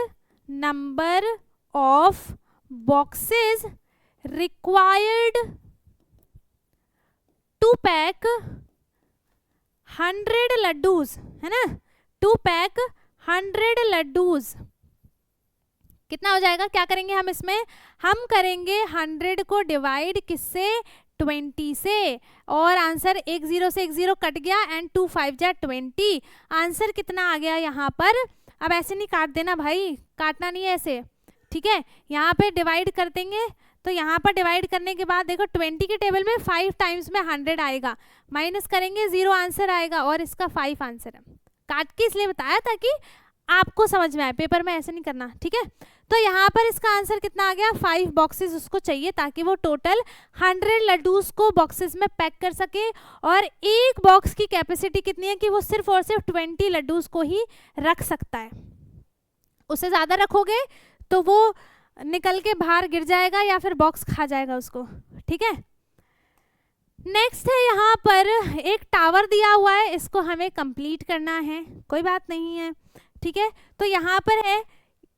[SPEAKER 1] number of boxes required to pack 100 laddoos, है ना, टू पैक 100 लड्डूज कितना हो जाएगा। क्या करेंगे हम इसमें, हम करेंगे 100 को डिवाइड किससे, 20 से, और आंसर 1 0 से 1 0 कट गया एंड 2 5 जा 20। आंसर कितना आ गया यहाँ पर। अब ऐसे नहीं काट देना भाई, काटना नहीं है ऐसे, ठीक है। यहाँ पे डिवाइड कर देंगे, तो यहाँ पर डिवाइड करने के बाद देखो 20 के टेबल में 5 टाइम्स में 100 आएगा, माइनस करेंगे 0 आंसर आएगा और इसका 5 आंसर है। काट के इसलिए बताया ताकि आपको समझ में आए, पेपर में ऐसे नहीं करना, ठीक है। तो यहाँ पर इसका आंसर कितना आ गया, 5 बॉक्सेस उसको चाहिए ताकि वो टोटल 100 लड्डूस को बॉक्सेस में पैक कर सके। और एक बॉक्स की कैपेसिटी कितनी है कि वो सिर्फ और सिर्फ 20 लड्डूस को ही रख सकता है। उससे ज़्यादा रखोगे तो वो निकल के बाहर गिर जाएगा या फिर बॉक्स खा जाएगा उसको, ठीक है। नेक्स्ट है यहाँ पर एक टावर दिया हुआ है, इसको हमें कंप्लीट करना है, कोई बात नहीं है, ठीक है। तो यहाँ पर है,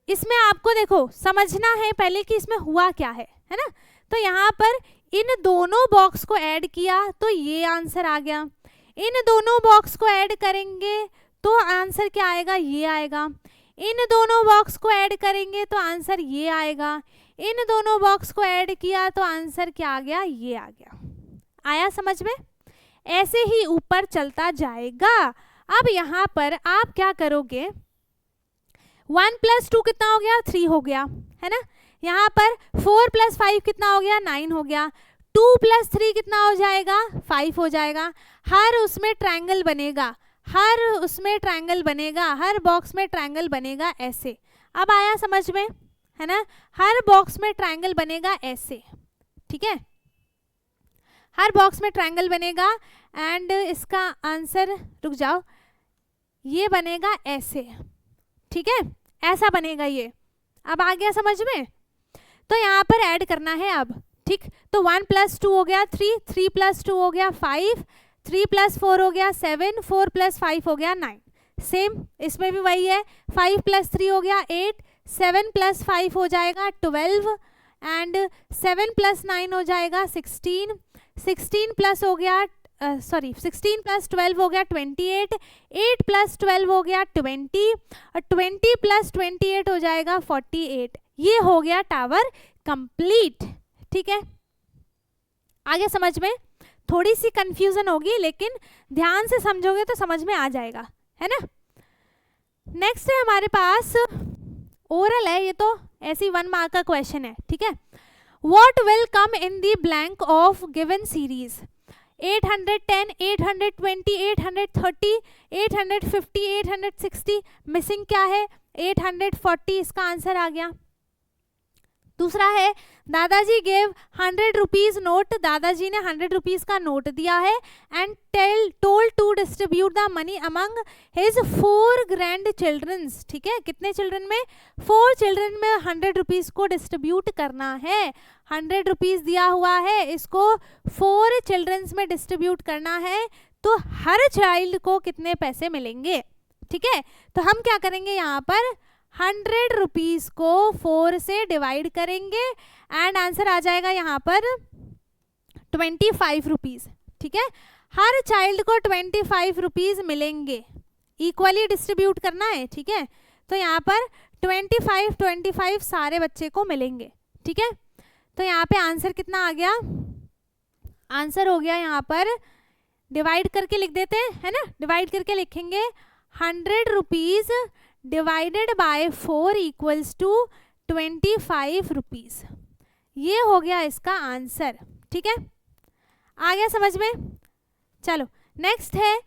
[SPEAKER 1] इसमें आपको देखो समझना है पहले कि इसमें हुआ क्या है ना। तो यहाँ पर इन दोनों बॉक्स को ऐड किया तो ये आंसर आ गया, इन दोनों बॉक्स को ऐड करेंगे तो आंसर क्या आएगा, ये आएगा। इन दोनों बॉक्स को ऐड करेंगे तो आंसर ये आएगा, इन दोनों बॉक्स को ऐड किया तो आंसर क्या आ गया, ये आ गया। आया समझ में। ऐसे ही ऊपर चलता जाएगा। अब यहाँ पर आप क्या करोगे, 1 + 2 कितना हो गया, 3 हो गया, है ना। यहाँ पर 4 + 5 कितना हो गया, 9 हो गया। 2 + 3 कितना हो जाएगा, 5 हो जाएगा। हर उसमें ट्रायंगल बनेगा, हर उसमें ट्रायंगल बनेगा, हर बॉक्स में ट्रायंगल बनेगा ऐसे। अब आया समझ में, है ना। हर बॉक्स में ट्रायंगल बनेगा ऐसे, ठीक है, हर बॉक्स में ट्रायंगल बनेगा एंड इसका आंसर, रुक जाओ, ये बनेगा ऐसे, ठीक है, ऐसा बनेगा ये। अब आ गया समझ में। तो यहाँ पर ऐड करना है अब, ठीक। तो 1 + 2 हो गया 3, 3 + 2 हो गया 5, 3 + 4 हो गया 7, 4 + 5 हो गया 9। सेम इसमें भी वही है, 5 + 3 हो गया 8, 7 + 5 हो जाएगा 12 एंड 7 + 9 हो जाएगा 16, 16 प्लस हो गया 16 + 12 हो गया 28, 8 + 12 हो गया 20 और 20 + 28 हो जाएगा 48। ये हो गया टावर कंप्लीट। ठीक है, आगे समझ में थोड़ी सी कंफ्यूजन होगी, लेकिन ध्यान से समझोगे तो समझ में आ जाएगा, है ना। नेक्स्ट है हमारे पास ओरल है, ये तो ऐसी 1 मार्क का क्वेश्चन है। ठीक है, what will come in the blank of given series 810, 820, 830, 850, 860, missing क्या है 840, इसका आंसर आ गया। दूसरा है दादाजी गेव 100 रुपीज नोट, दादाजी ने 100 रुपीज का नोट दिया है and told to distribute the money among his 4 grand childrens. ठीक है, कितने चिल्ड्रन में 4 चिल्ड्रन में 100 रुपीज को डिस्ट्रीब्यूट करना है। 100 रुपीज दिया हुआ है, इसको 4 चिल्ड्रंस में डिस्ट्रीब्यूट करना है, तो हर चाइल्ड को कितने पैसे मिलेंगे। ठीक है, तो हम क्या करेंगे यहाँ पर 100 रुपीज को 4 से डिवाइड करेंगे एंड आंसर आ जाएगा यहाँ पर 25 रुपीज। ठीक है, हर चाइल्ड को 25 रुपीज मिलेंगे, इक्वली डिस्ट्रीब्यूट करना है। ठीक है, तो यहाँ पर 25 सारे बच्चे को मिलेंगे। ठीक है, तो यहाँ पे आंसर कितना आ गया, आंसर हो गया यहाँ पर डिवाइड करके लिख देते हैं, है ना, डिवाइड करके लिखेंगे 100 rupees divided by 4 equals to 25 rupees. ये हो गया इसका आंसर। ठीक है, आ गया समझ में। चलो नेक्स्ट है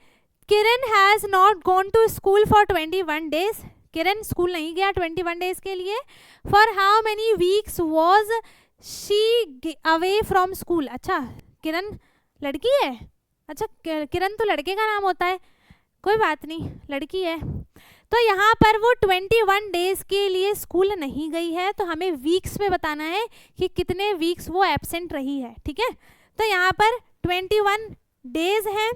[SPEAKER 1] Kiran has not gone to school for 21 days. Kiran school नहीं गया 21 डेज के लिए। For how many weeks was she away from school. अच्छा, किरण लड़की है, अच्छा किरण तो लड़के का नाम होता है, कोई बात नहीं, लड़की है। तो यहाँ पर वो 21 डेज के लिए स्कूल नहीं गई है, तो हमें वीक्स में बताना है कि कितने वीक्स वो एब्सेंट रही है। ठीक है, तो यहाँ पर 21 डेज हैं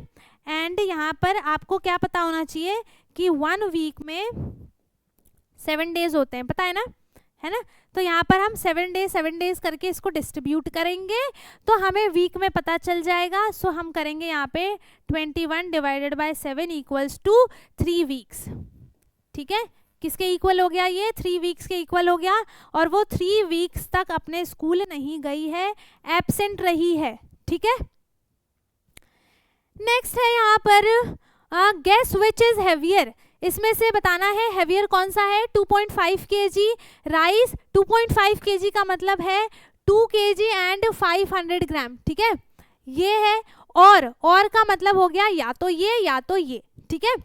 [SPEAKER 1] एंड यहाँ पर आपको क्या पता होना चाहिए कि 1 वीक में 7 डेज होते हैं, पता है ना, है ना। तो यहाँ पर हम 7 डेज करके इसको डिस्ट्रीब्यूट करेंगे तो हमें वीक में पता चल जाएगा। सो हम करेंगे यहाँ पे 21 divided by 7 equals to 3 weeks. ठीक है, किसके इक्वल हो गया ये, 3 वीक्स के इक्वल हो गया, और वो 3 वीक्स तक अपने स्कूल नहीं गई है, एब्सेंट रही है। ठीक है, नेक्स्ट है यहाँ पर गेस विच इज हैवियर। इसमें से बताना है हैवियर कौन सा है। 2.5 kg राइस, 2.5 kg का मतलब है 2 kg एंड 500 ग्राम। ठीक है, ये है, और का मतलब हो गया या तो ये या तो ये। ठीक है,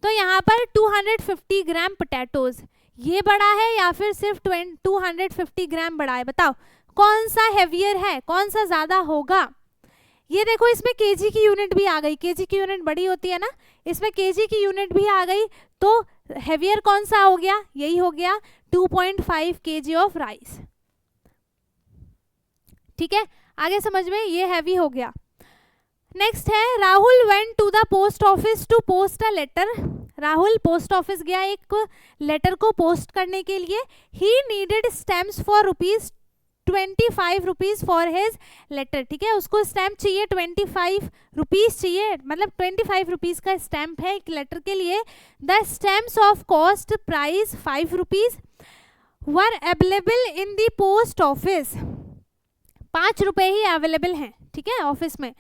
[SPEAKER 1] तो यहाँ पर 250 ग्राम पोटैटोज, ये बड़ा है या फिर सिर्फ 250 ग्राम बड़ा है, बताओ कौन सा हैवियर है, कौन सा ज्यादा होगा। ये देखो इसमें केजी की यूनिट भी आ गई, केजी की यूनिट बड़ी होती है ना, इसमें केजी की यूनिट भी आ गई, तो हैवियर कौन सा हो गया, यही हो गया 2.5 kg ऑफ राइस। ठीक है, आगे समझ में, ये हैवी हो गया। नेक्स्ट है Rahul went to the post office to post a letter. Rahul post office गया एक लेटर को पोस्ट करने के लिए। He needed stamps for ₹25 rupees for his letter. ठीक है, उसको स्टैम्प चाहिए 25 रुपीज चाहिए, मतलब 25 रुपीज का स्टैम्प है एक लेटर के लिए। The stamps of cost price 5 rupees were available in the post office. 5 रुपए ही अवेलेबल हैं, ठीक है, ऑफिस में।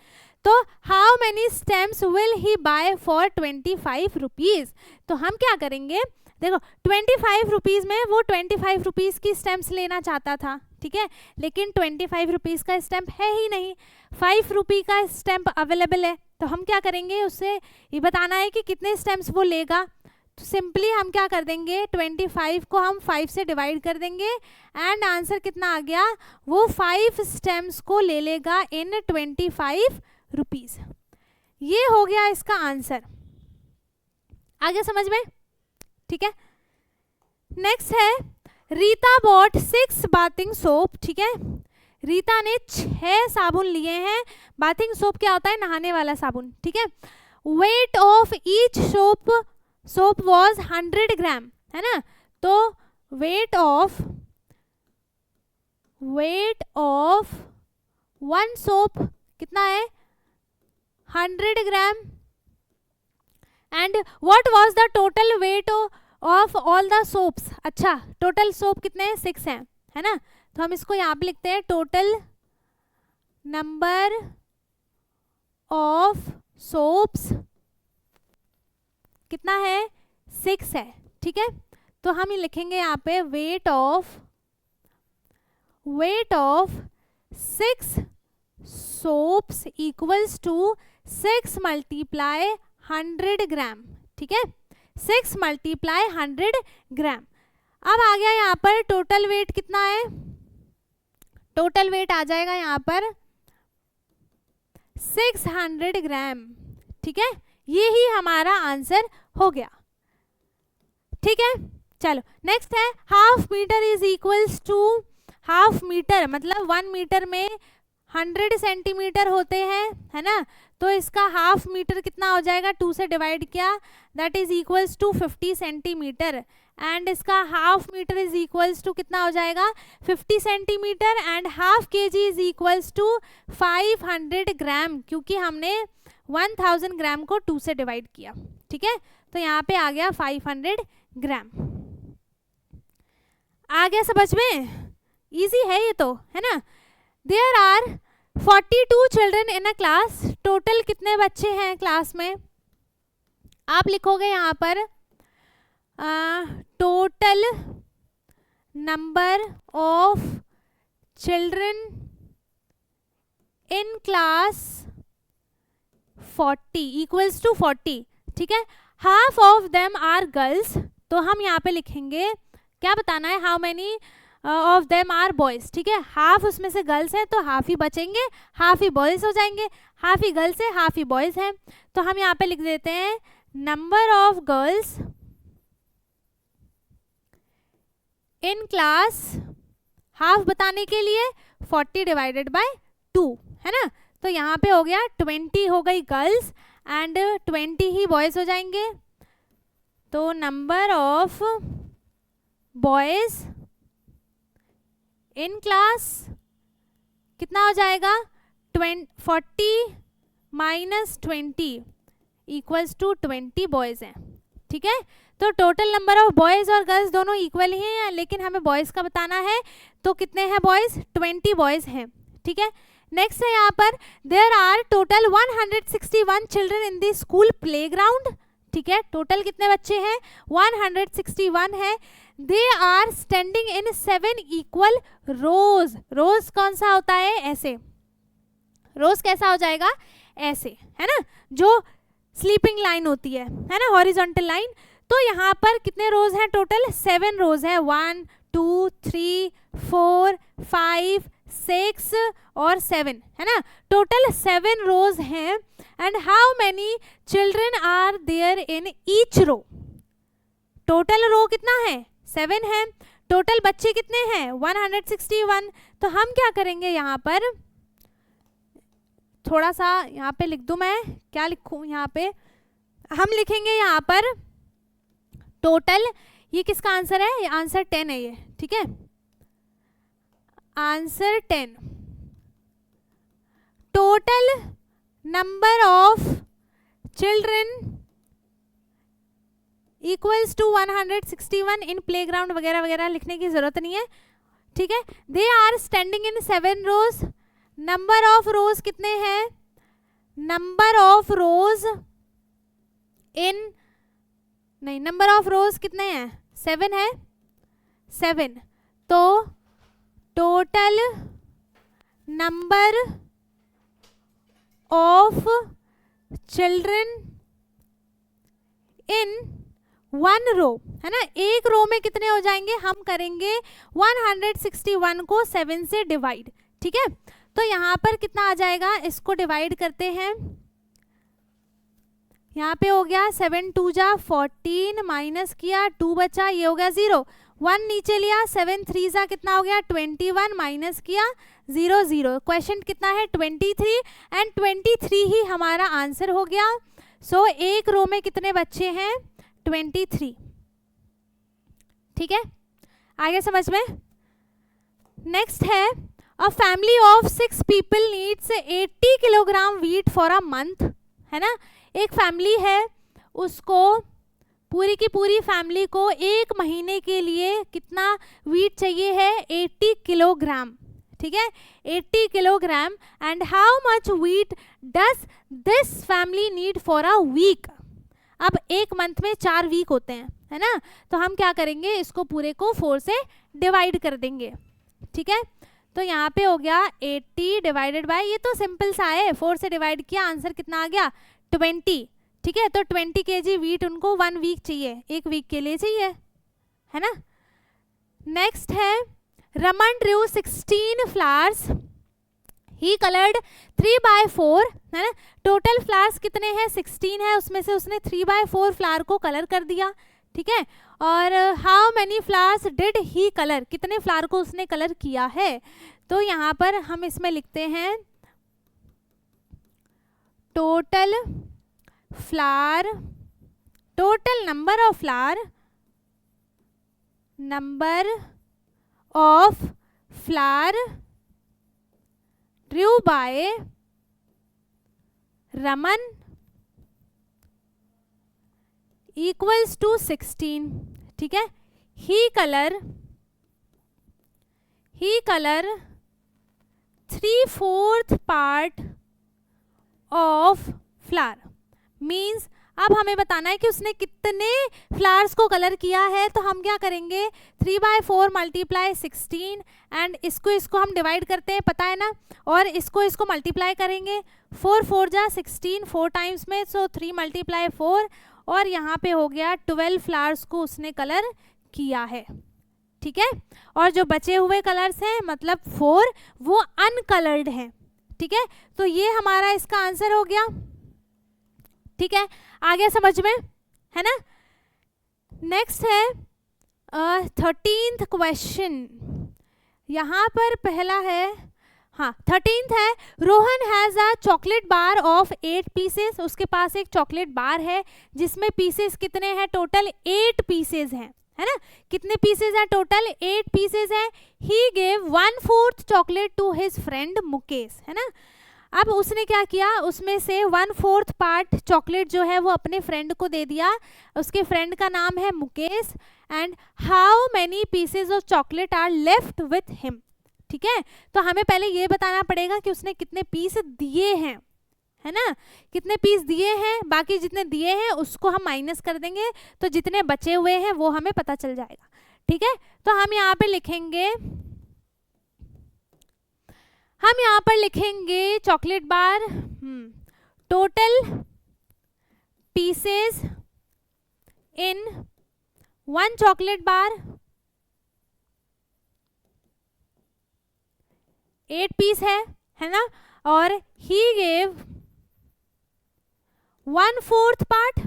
[SPEAKER 1] तो how many stamps will he buy for 25 rupees. तो हम क्या करेंगे, देखो 25 रुपीज में वो 25 रुपीज की स्टैम्प्स लेना चाहता था, ठीक है, लेकिन 25 रुपीज का स्टैम्प है ही नहीं, 5 रुपी का स्टैम्प अवेलेबल है। तो हम क्या करेंगे, उससे ये बताना है कि कितने स्टैम्प्स वो लेगा। तो सिंपली हम क्या कर देंगे, 25 को हम 5 से डिवाइड कर देंगे एंड आंसर कितना आ गया, वो 5 स्टैम्प्स को ले लेगा इन 25 रुपीज। ये हो गया इसका आंसर। आगे समझ में, ठीक है। नेक्स्ट है रीता बॉट 6 बाथिंग सोप। ठीक है, रीता ने 6 साबुन लिए हैं। बाथिंग सोप क्या होता है, नहाने वाला साबुन। ठीक है, weight of each soap was 100 ग्राम, है ना। तो वेट ऑफ 1 सोप कितना है, 100 gram. And what was the total weight of all the soaps, अच्छा टोटल सोप कितने हैं 6 हैं, है ना, तो हम इसको यहाँ पे लिखते हैं टोटल नंबर ऑफ सोप्स कितना है 6 है, ठीक है। तो हम ये लिखेंगे यहाँ पे weight of 6 soaps equals to 6 multiply 100 gram, ठीक है, 6 मल्टीप्लाई 100 ग्राम। अब आ गया यहाँ पर टोटल वेट कितना है, टोटल वेट आ जाएगा यहाँ पर 600 ग्राम, ठीक है, ये ही हमारा आंसर हो गया, ठीक है। चलो नेक्स्ट है half metre is equals to, half metre मतलब 1 मीटर में 100 सेंटीमीटर होते हैं, है ना, तो इसका हाफ मीटर कितना हो जाएगा, 2 से डिवाइड किया, that is equals to 50 centimetre, and इसका half metre is equals to कितना हो जाएगा 50 centimetre, and half KG is equals to 500 gram, क्योंकि हमने 1000 ग्राम को 2 से डिवाइड किया, ठीक है, तो यहाँ पे आ गया 500 ग्राम। आ गया समझ में, इजी है ये तो, है ना। There are 42 children in a class, total कितने बच्चे हैं क्लास में, आप लिखोगे यहाँ पर total number of children in class 40 equals to 40, ठीक है, half of them are girls, तो हम यहाँ पे लिखेंगे क्या बताना है, how many of them are boys, ठीक है, हाफ उसमें से गर्ल्स हैं तो हाफ ही बचेंगे, हाफ ही बॉयज हो जाएंगे, हाफ ही गर्ल्स है हाफ ही बॉयज हैं, तो हम यहाँ पे लिख देते हैं number of girls in class, half बताने के लिए 40 डिवाइडेड बाय 2, है ना, तो यहाँ पे हो गया 20 हो गई गर्ल्स एंड 20 ही बॉयज हो जाएंगे, तो number of boys in class कितना हो जाएगा 40 माइनस 20 इक्वल्स टू 20 बॉयज हैं, ठीक है, तो टोटल नंबर ऑफ बॉयज और गर्ल्स दोनों इक्वल ही हैं, लेकिन हमें बॉयज का बताना है, तो कितने हैं बॉयज 20 बॉयज हैं, ठीक है। नेक्स्ट है यहाँ पर there are total 161 children in the school playground, ठीक है, टोटल कितने बच्चे हैं 161 है, they are standing in 7 equal rows, rows कौन सा होता है ऐसे, रोज कैसा हो जाएगा ऐसे, है ना, जो स्लीपिंग लाइन होती है ना, हॉरिजॉन्टल लाइन, तो यहाँ पर कितने रोज हैं टोटल 7 रोज है, 1 2 3 4 5 6 और 7, है ना, टोटल 7 रोज हैं, and how many children are there in each row, total row कितना है 7 है, टोटल बच्चे कितने हैं 161, तो हम क्या करेंगे यहाँ पर, थोड़ा सा यहाँ पे लिख दूं, मैं क्या लिखूं यहाँ पे, हम लिखेंगे यहाँ पर टोटल, ये किसका आंसर है, ये आंसर 10 है ये, ठीक है, answer 10, total number of children equals to 161 in playground वगैरह वगैरह लिखने की जरूरत नहीं है, ठीक है, they are standing in 7 rows, number of rows कितने हैं, नंबर ऑफ रोज इन नहीं, नंबर ऑफ रोज कितने हैं 7 है 7, तो टोटल नंबर ऑफ चिल्ड्रन इन 1 रो, है ना, एक रो में कितने हो जाएंगे, हम करेंगे 161 को 7 से डिवाइड, ठीक है, तो यहाँ पर कितना आ जाएगा, इसको डिवाइड करते हैं, यहाँ पे हो गया 7 2 जा 14 माइनस किया 2 बचा, ये हो गया 0, 1 नीचे लिया, 7 3 जा कितना हो गया 21 माइनस किया 0 0, क्वेश्चन कितना है 23 एंड 23 ही हमारा आंसर हो गया, सो एक रो में कितने बच्चे हैं 23, ठीक है, आगे समझ में। नेक्स्ट है a family of 6 people needs 80 kilogram wheat for a month, है ना, एक फैमिली है उसको पूरी की पूरी फैमिली को एक महीने के लिए कितना वीट चाहिए है? 80 किलोग्राम, ठीक है, 80 kilogram. And how much wheat does this family need for a week? अब एक मंथ में 4 वीक होते हैं, है ना, तो हम क्या करेंगे, इसको पूरे को 4 से डिवाइड कर देंगे, ठीक है। तो यहाँ पे हो गया 80 डिवाइडेड बाय, ये तो सिंपल सा है, 4 से डिवाइड किया, आंसर कितना आ गया? 20, ठीक है। तो 20 kg वीट उनको 1 वीक चाहिए, 1 वीक के लिए चाहिए, है ना। नेक्स्ट है रमन ड्रू 16 फ्लावर्स, ही कलर्ड 3/4, है ना। टोटल फ्लावर्स कितने हैं? 16 है, उसमें से उसने 3/4 फ्लावर को कलर कर दिया, ठीक है। और how many flowers did he colour, कितने फ्लावर को उसने कलर किया है? तो यहाँ पर हम इसमें लिखते हैं total flower, total number of flower, number of flower drew by Raman equals to 16, ठीक है। He colour 3/4 part of flower, means अब हमें बताना है कि उसने कितने फ्लावर्स को कलर किया है। तो हम क्या करेंगे, 3/4 मल्टीप्लाई 16 एंड इसको हम डिवाइड करते हैं, पता है ना, और इसको मल्टीप्लाई करेंगे, 4 4 जा 16, 4 टाइम्स में, सो 3 × 4, और यहाँ पे हो गया 12 फ्लावर्स को उसने कलर किया है, ठीक है। और जो बचे हुए कलर्स हैं मतलब 4 वो अनकलर्ड हैं, ठीक है। तो ये हमारा इसका आंसर हो गया, ठीक है। आगे समझ में, है ना। नेक्स्ट है 13th क्वेश्चन, यहाँ पर पहला है, हाँ 13th है, Rohan has a chocolate bar of 8 pieces, उसके पास एक चॉकलेट बार है जिसमें पीसेस कितने हैं? टोटल 8 पीसेस हैं, है ना। कितने पीसेस हैं? टोटल 8 पीसेस हैं। He gave 1/4 chocolate to his friend Mukesh, है ना। अब उसने क्या किया, उसमें से 1/4 पार्ट चॉकलेट जो है वो अपने फ्रेंड को दे दिया, उसके फ्रेंड का नाम है Mukesh. And how many pieces of chocolate are left with him, ठीक है। तो हमें पहले ये बताना पड़ेगा कि उसने कितने पीस दिए हैं, है ना, कितने पीस दिए हैं, बाकी जितने दिए हैं उसको हम माइनस कर देंगे, तो जितने बचे हुए हैं वो हमें पता चल जाएगा, ठीक है। तो हम यहाँ पे लिखेंगे, chocolate bar, total pieces in 1 chocolate bar, 8 piece है ना। और ही गेव 1/4 पार्ट,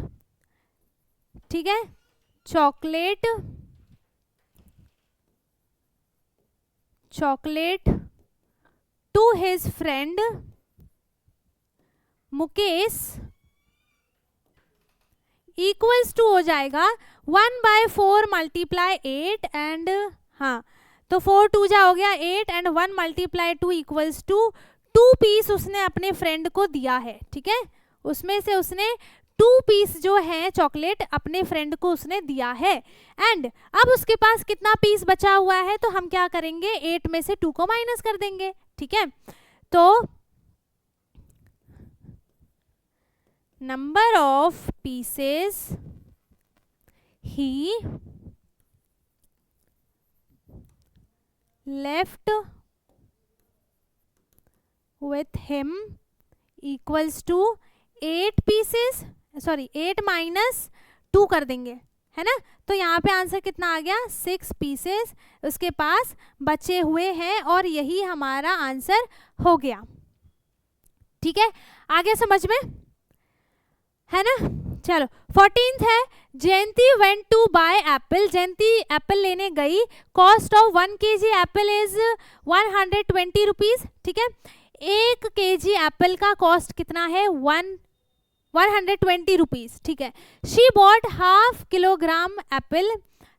[SPEAKER 1] ठीक है, chocolate to his friend Mukesh equals to हो जाएगा 1/4 मल्टीप्लाई 8 एंड, हाँ तो 4 2 जा हो गया 8 एंड 1 × 2 इक्वल्स टू 2 पीस उसने अपने फ्रेंड को दिया है, ठीक है। उसमें से उसने 2 पीस जो है चॉकलेट अपने फ्रेंड को उसने दिया है। एंड अब उसके पास कितना पीस बचा हुआ है, तो हम क्या करेंगे, 8 में से 2 को माइनस कर देंगे, ठीक है। तो number of pieces he left with him equals to 8 pieces, sorry 8 - 2 कर देंगे, है ना। तो यहाँ पे आंसर कितना आ गया, 6 पीसेस उसके पास बचे हुए हैं, और यही हमारा आंसर हो गया, ठीक है। आगे समझ में, है ना। चलो 14th है, Jayanti went to buy apple, Jayanti apple लेने गई, cost of 1 kg apple is 120 rupees, ठीक है। 1 kg एप्पल का कॉस्ट कितना है, 120 रुपीज, ठीक है। शी बॉट ½ किलोग्राम एप्पल,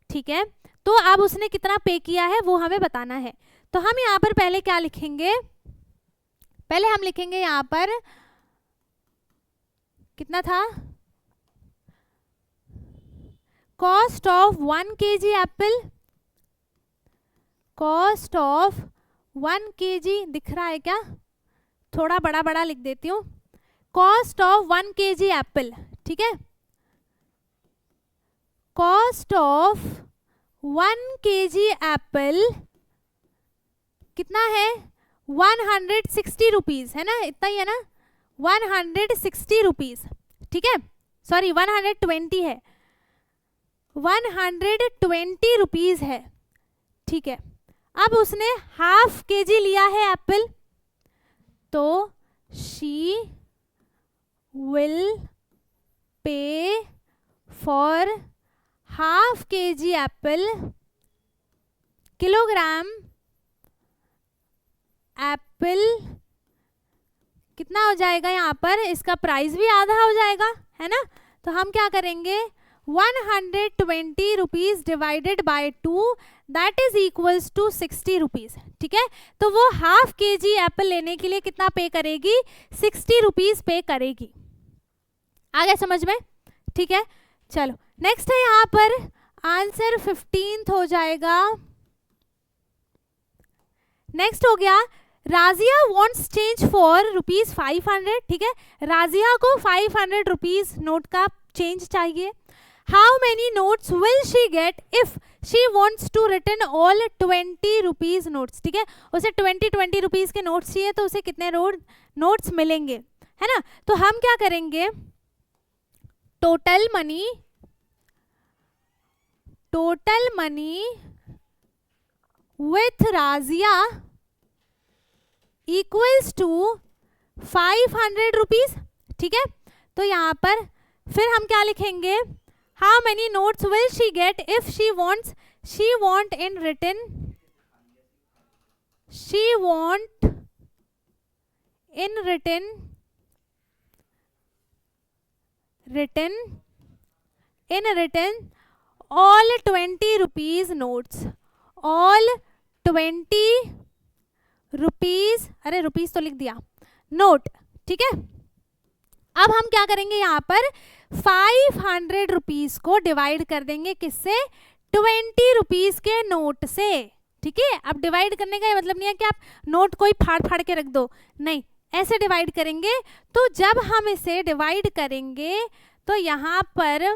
[SPEAKER 1] ठीक है। तो अब उसने कितना पे किया है वो हमें बताना है। तो हम यहाँ पर पहले क्या लिखेंगे, पहले हम लिखेंगे यहाँ पर कितना था, cost of 1 kg Apple, cost of 1 kg दिख रहा है क्या? थोड़ा बड़ा बड़ा लिख देती हूँ, कॉस्ट ऑफ 1 kg एप्पल, ठीक है। कॉस्ट ऑफ 1 kg एप्पल कितना है? 160 रुपीज है ना, इतना ही है ना, 160 रुपीज, ठीक है। सॉरी 120 है, 120 रुपीज है, ठीक है। अब उसने हाफ kg लिया है एप्पल, तो she will pay for half kg Apple, kilogram Apple कितना हो जाएगा यहाँ पर? इसका प्राइस भी आधा हो जाएगा, है ना। तो हम क्या करेंगे, 120 rupees divided by 2 that is equals to 60 rupees, ठीक है। तो वो हाफ kg एप्पल लेने के लिए कितना पे करेगी? 60 रुपीज पे करेगी। आ गया समझ में, ठीक है। चलो नेक्स्ट है यहाँ पर आंसर 15th हो जाएगा। नेक्स्ट हो गया, राजिया वॉन्ट्स चेंज फॉर ₹500, ठीक है। राजिया को 500 रुपीज नोट का चेंज चाहिए। How many notes will she get if she wants to return all 20 rupees notes, ठीक है। उसे 20 रुपीज के नोट्स चाहिए, तो उसे कितने नोट्स मिलेंगे, है ना। तो हम क्या करेंगे, total money with Razia equals to 500 rupees, ठीक है। तो यहाँ पर फिर हम क्या लिखेंगे, how many notes will she get if she want in return, she want in return all 20 rupees notes, all 20 rupees, अरे रुपीज तो लिख दिया, नोट, ठीक है। अब हम क्या करेंगे, यहाँ पर 500 रुपीज को डिवाइड कर देंगे किससे? 20 रुपीज के नोट से, ठीक है। अब डिवाइड करने का मतलब नहीं है कि आप नोट कोई फाड़ फाड़ के रख दो, नहीं, ऐसे डिवाइड करेंगे। तो जब हम इसे डिवाइड करेंगे तो यहाँ पर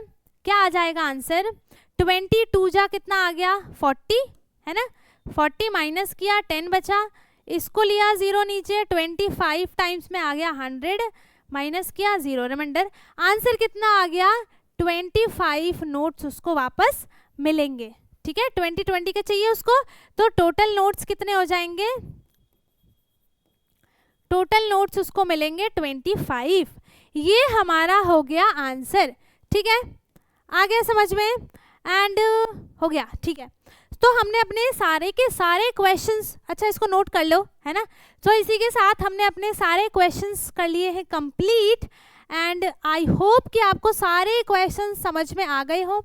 [SPEAKER 1] क्या आ जाएगा आंसर? 22 जा कितना आ गया? 40, है ना। 40 माइनस किया 10 बचा, इसको लिया 0 नीचे, 25 टाइम्स में आ गया 100, माइनस किया 0 रिमाइंडर। आंसर कितना आ गया? 25 नोट्स उसको वापस मिलेंगे, ठीक है। 20 के चाहिए उसको, तो टोटल नोट्स कितने हो जाएंगे? टोटल नोट्स उसको मिलेंगे 25। ये हमारा हो गया आंसर, ठीक है। आ गया समझ में? एंड हो गया, ठीक है। तो हमने अपने सारे के सारे क्वेश्चंस, अच्छा इसको नोट कर लो, है ना। तो इसी के साथ हमने अपने सारे क्वेश्चंस कर लिए हैं कंप्लीट, एंड आई होप कि आपको सारे क्वेश्चंस समझ में आ गए हो।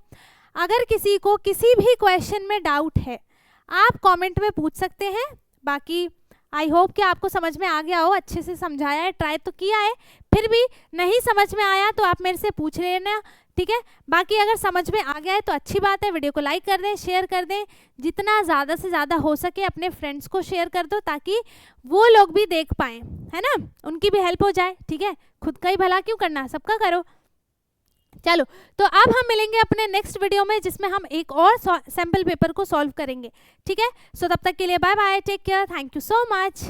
[SPEAKER 1] अगर किसी को किसी भी क्वेश्चन में डाउट है, आप कमेंट में पूछ सकते हैं। बाकी आई होप कि आपको समझ में आ गया हो, अच्छे से समझाया है, ट्राई तो किया है, फिर भी नहीं समझ में आया तो आप मेरे से पूछ लेना, ठीक है। बाकी अगर समझ में आ गया है तो अच्छी बात है, वीडियो को लाइक कर दें, शेयर कर दें, जितना ज़्यादा से ज़्यादा हो सके अपने फ्रेंड्स को शेयर कर दो, ताकि वो लोग भी देख पाएँ, है ना, उनकी भी हेल्प हो जाए, ठीक है। खुद का ही भला क्यों करना, सबका करो। चलो, तो अब हम मिलेंगे अपने नेक्स्ट वीडियो में, जिसमें हम एक और सैम्पल पेपर को सॉल्व करेंगे, ठीक है। सो तब तक के लिए bye bye, take care, thank you so much.